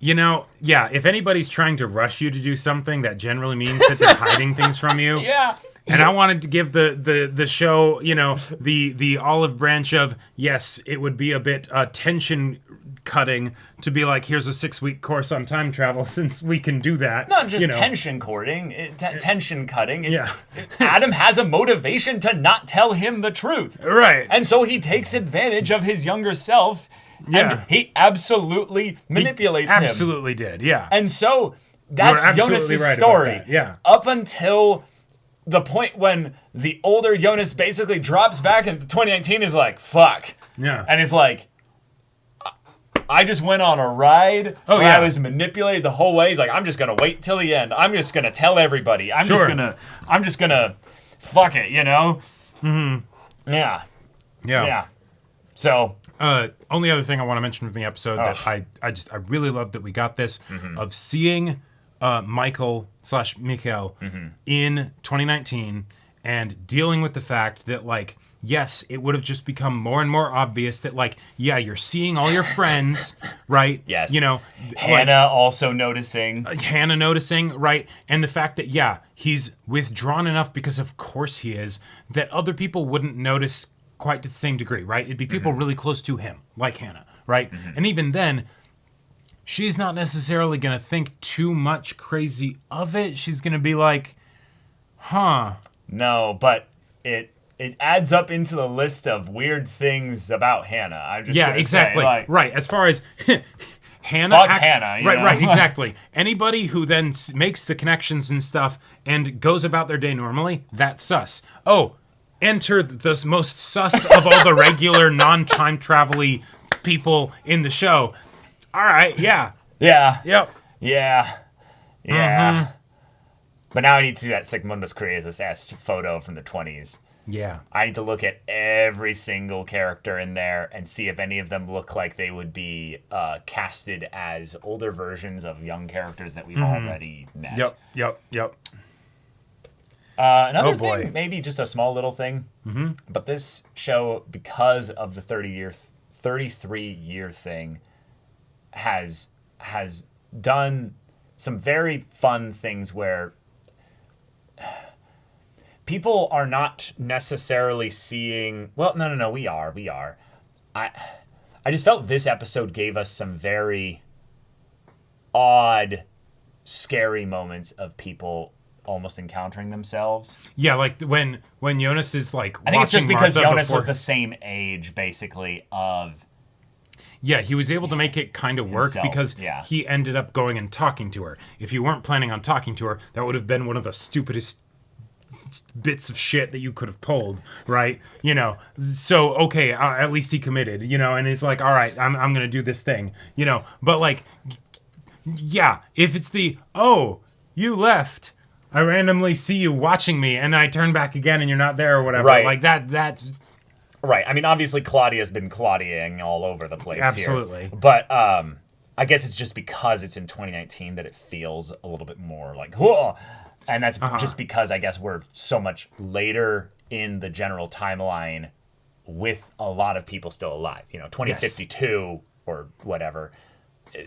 if anybody's trying to rush you to do something, that generally means that they're hiding things from you. Yeah. And I wanted to give the show, the olive branch of, yes, it would be a bit tension cutting to be like, here's a 6-week course on time travel, since we can do that. Not just tension cutting. Adam has a motivation to not tell him the truth. Right. And so he takes advantage of his younger self, and he absolutely manipulates him. Absolutely did, yeah. And so that's Jonas's story. Yeah. Up until the point when the older Jonas basically drops back in 2019 is like, fuck. Yeah. And he's like, I just went on a ride where I was manipulated the whole way. He's like, I'm just going to wait till the end. I'm just going to tell everybody. I'm just going to fuck it, Yeah. Yeah. So, only other thing I want to mention from the episode that I really love that we got this of seeing Michael/Mikhail in 2019 and dealing with the fact that, like, yes, it would have just become more and more obvious that, like, yeah, you're seeing all your friends, right? Yes. You know, Hannah also noticing. Hannah noticing, right? And the fact that, yeah, he's withdrawn enough, because of course he is, that other people wouldn't notice quite to the same degree, right? It'd be people really close to him, like Hannah, right? And even then, she's not necessarily going to think too much crazy of it. She's going to be like, huh. No, but it adds up into the list of weird things about Hannah. I'm just exactly. say, like, right. As far as Hannah, fuck Hannah. You know? Right. Exactly. Anybody who then makes the connections and stuff and goes about their day normally, that's sus. Oh, enter the most sus of all the regular non-time travel-y people in the show. All right. Yeah. Yeah. Yep. Yeah. Yeah. But now I need to see that Sigmundus Creatus photo from the 20s. Yeah. I need to look at every single character in there and see if any of them look like they would be casted as older versions of young characters that we've already met. Yep. Another thing, maybe just a small little thing, but this show, because of the 33-year thing, has done some very fun things where people are not necessarily seeing. Well, no, we are. I just felt this episode gave us some very odd, scary moments of people almost encountering themselves. Yeah, like when Jonas is like, I think it's just because Martha Jonas before... was the same age, basically, of. Yeah, he was able to make it kind of work himself, because he ended up going and talking to her. If you weren't planning on talking to her, that would have been one of the stupidest bits of shit that you could have pulled, right? You know, so okay, at least he committed, you know, and it's like, all right, I'm gonna do this thing, you know. But like, yeah, if it's the, oh, you left, I randomly see you watching me, and then I turn back again and you're not there or whatever, right. Like that's right. I mean, obviously Claudia's been Claudiaing all over the place. Absolutely. Here. But I guess it's just because it's in 2019 that it feels a little bit more like, whoa. And that's just because I guess we're so much later in the general timeline with a lot of people still alive. You know, 2052 or whatever,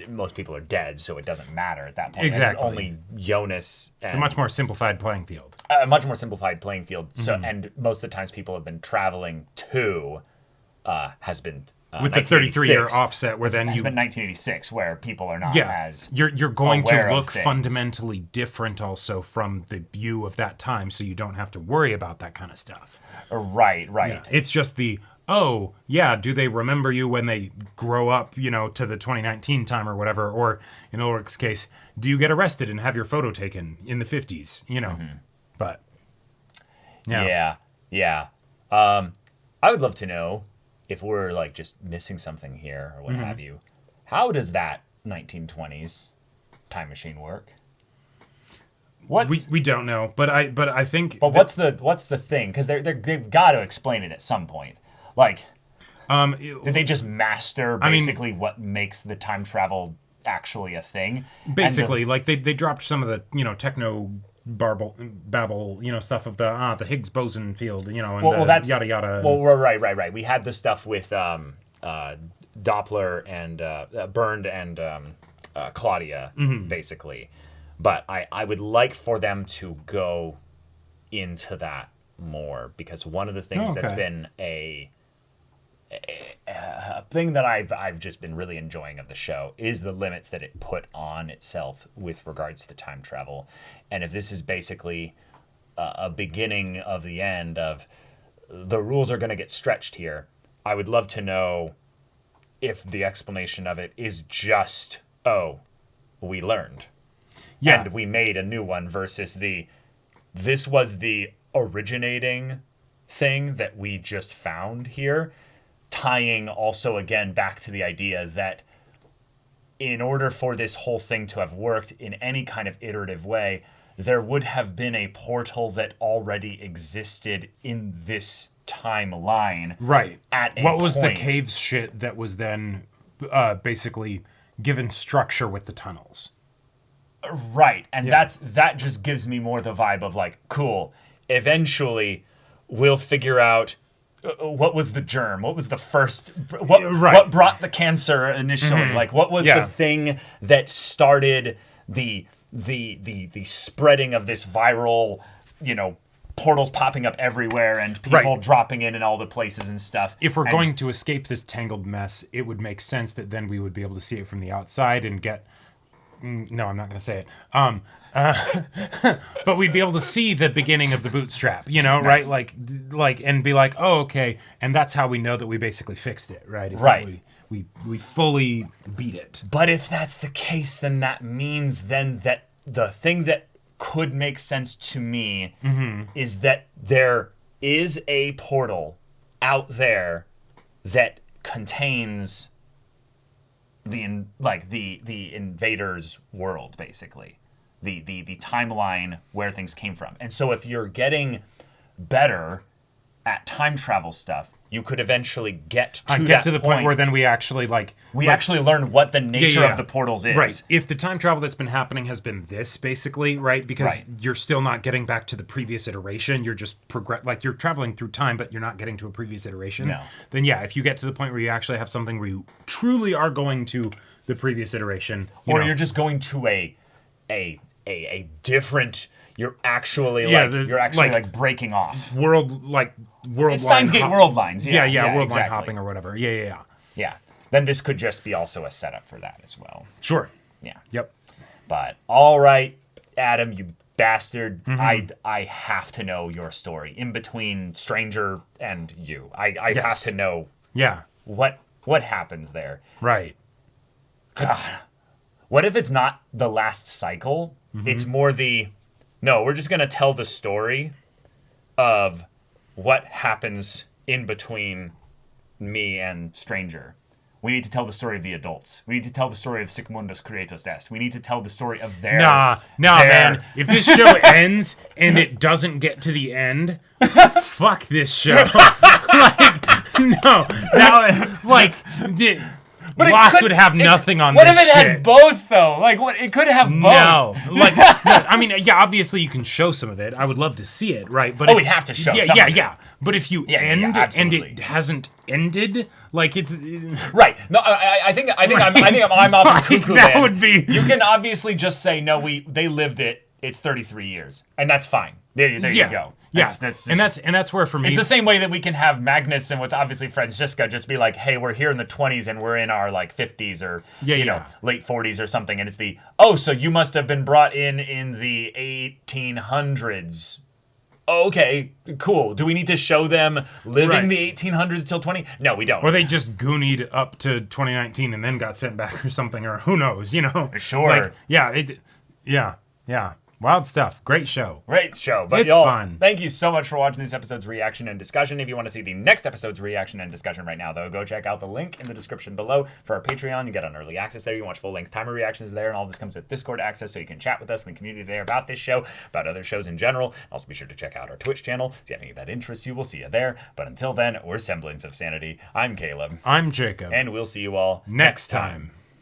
most people are dead, so it doesn't matter at that point. Exactly. And only Jonas. It's a much more simplified playing field. A much more simplified playing field. So, and most of the times people have been traveling to has been with the 33-year offset, where then has been 1986, where people are not as you're going to look things. fundamentally different also from the view of that time, so you don't have to worry about that kind of stuff. Right. Yeah. It's just the do they remember you when they grow up, you know, to the 2019 time or whatever, or in Ulrich's case, do you get arrested and have your photo taken in the 50s, you know? But yeah. I would love to know if we're like just missing something here or what have you. How does that 1920s time machine work? We don't know, but I think. But what's the thing? Because they've got to explain it at some point. Like, did they just master basically what makes the time travel actually a thing? Basically, like they dropped some of the techno babble, stuff of the Higgs boson field, and that's yada yada. Well, right. We had this stuff with Doppler and Bernd and Claudia, basically. But I would like for them to go into that more, because one of the things that's been a thing that I've just been really enjoying of the show is the limits that it put on itself with regards to the time travel. And if this is basically a beginning of the end of the rules are going to get stretched here, I would love to know if the explanation of it is just, we learned. Yeah. And we made a new one versus this was the originating thing that we just found here. Tying also again back to the idea that in order for this whole thing to have worked in any kind of iterative way, there would have been a portal that already existed in this timeline. Right. At a what was point. the caves shit that was then basically given structure with the tunnels? Right. And that just gives me more the vibe of like, cool. Eventually, we'll figure out what was the germ, what was the first, what brought the cancer initially, like what was the thing that started the spreading of this viral, portals popping up everywhere and people dropping in all the places and stuff. If we're going to escape this tangled mess, it would make sense that then we would be able to see it from the outside and get. No, I'm not going to say it. But we'd be able to see the beginning of the bootstrap, right? Like, and be like, oh, okay, and that's how we know that we basically fixed it, right? Is that we fully beat it. But if that's the case, then that means then that the thing that could make sense to me is that there is a portal out there that contains the invaders' world, basically, the timeline where things came from. And so if you're getting better at time travel stuff, you could eventually get to the point where then we actually actually learn what the nature of the portals is. Right. If the time travel that's been happening has been this, basically, right? Because you're still not getting back to the previous iteration. You're just you're traveling through time, but you're not getting to a previous iteration. No. Then if you get to the point where you actually have something where you truly are going to the previous iteration, you're just going to a different. You're actually breaking off world it's Steins Gate world lines. Yeah, world line hopping or whatever. Yeah. Then this could just be also a setup for that as well. Sure. Yeah. Yep. But all right, Adam, you bastard, I have to know your story in between Stranger and you. I have to know. Yeah. What happens there? Right. God. What if it's not the last cycle? It's more we're just going to tell the story of what happens in between me and Stranger. We need to tell the story of the adults. We need to tell the story of Sigmundus Creatus Est. We need to tell the story of their... man. If this show ends and it doesn't get to the end, fuck this show. But Lost would have nothing on this shit. What if it had both, though? It could have both. No. I mean, obviously you can show some of it. I would love to see it, right? But we have to show some of it. Yeah. But if you end and it hasn't ended, it's... Right. No, I think I'm off the cuckoo that land. Would be... You can obviously just say, no, they lived it. It's 33 years. And that's fine. There you go. That's where for me it's the same way that we can have Magnus and what's obviously Franziska just be like, hey, we're here in the 20s and we're in our 50s or late 40s or something, and it's so you must have been brought in the 1800s. Okay, cool. Do we need to show them living the 1800s till 20? No, we don't. Or they just goonied up to 2019 and then got sent back or something, or who knows, Sure. Yeah. Wild stuff. Great show. But it's y'all, fun. Thank you so much for watching this episode's reaction and discussion. If you want to see the next episode's reaction and discussion right now, though, go check out the link in the description below for our Patreon. You get on early access there. You can watch full-length timer reactions there, and all this comes with Discord access, so you can chat with us in the community there about this show, about other shows in general. Also, be sure to check out our Twitch channel. If you have any of that interests you, we'll see you there. But until then, we're Semblance of Sanity. I'm Caleb. I'm Jacob. And we'll see you all next time.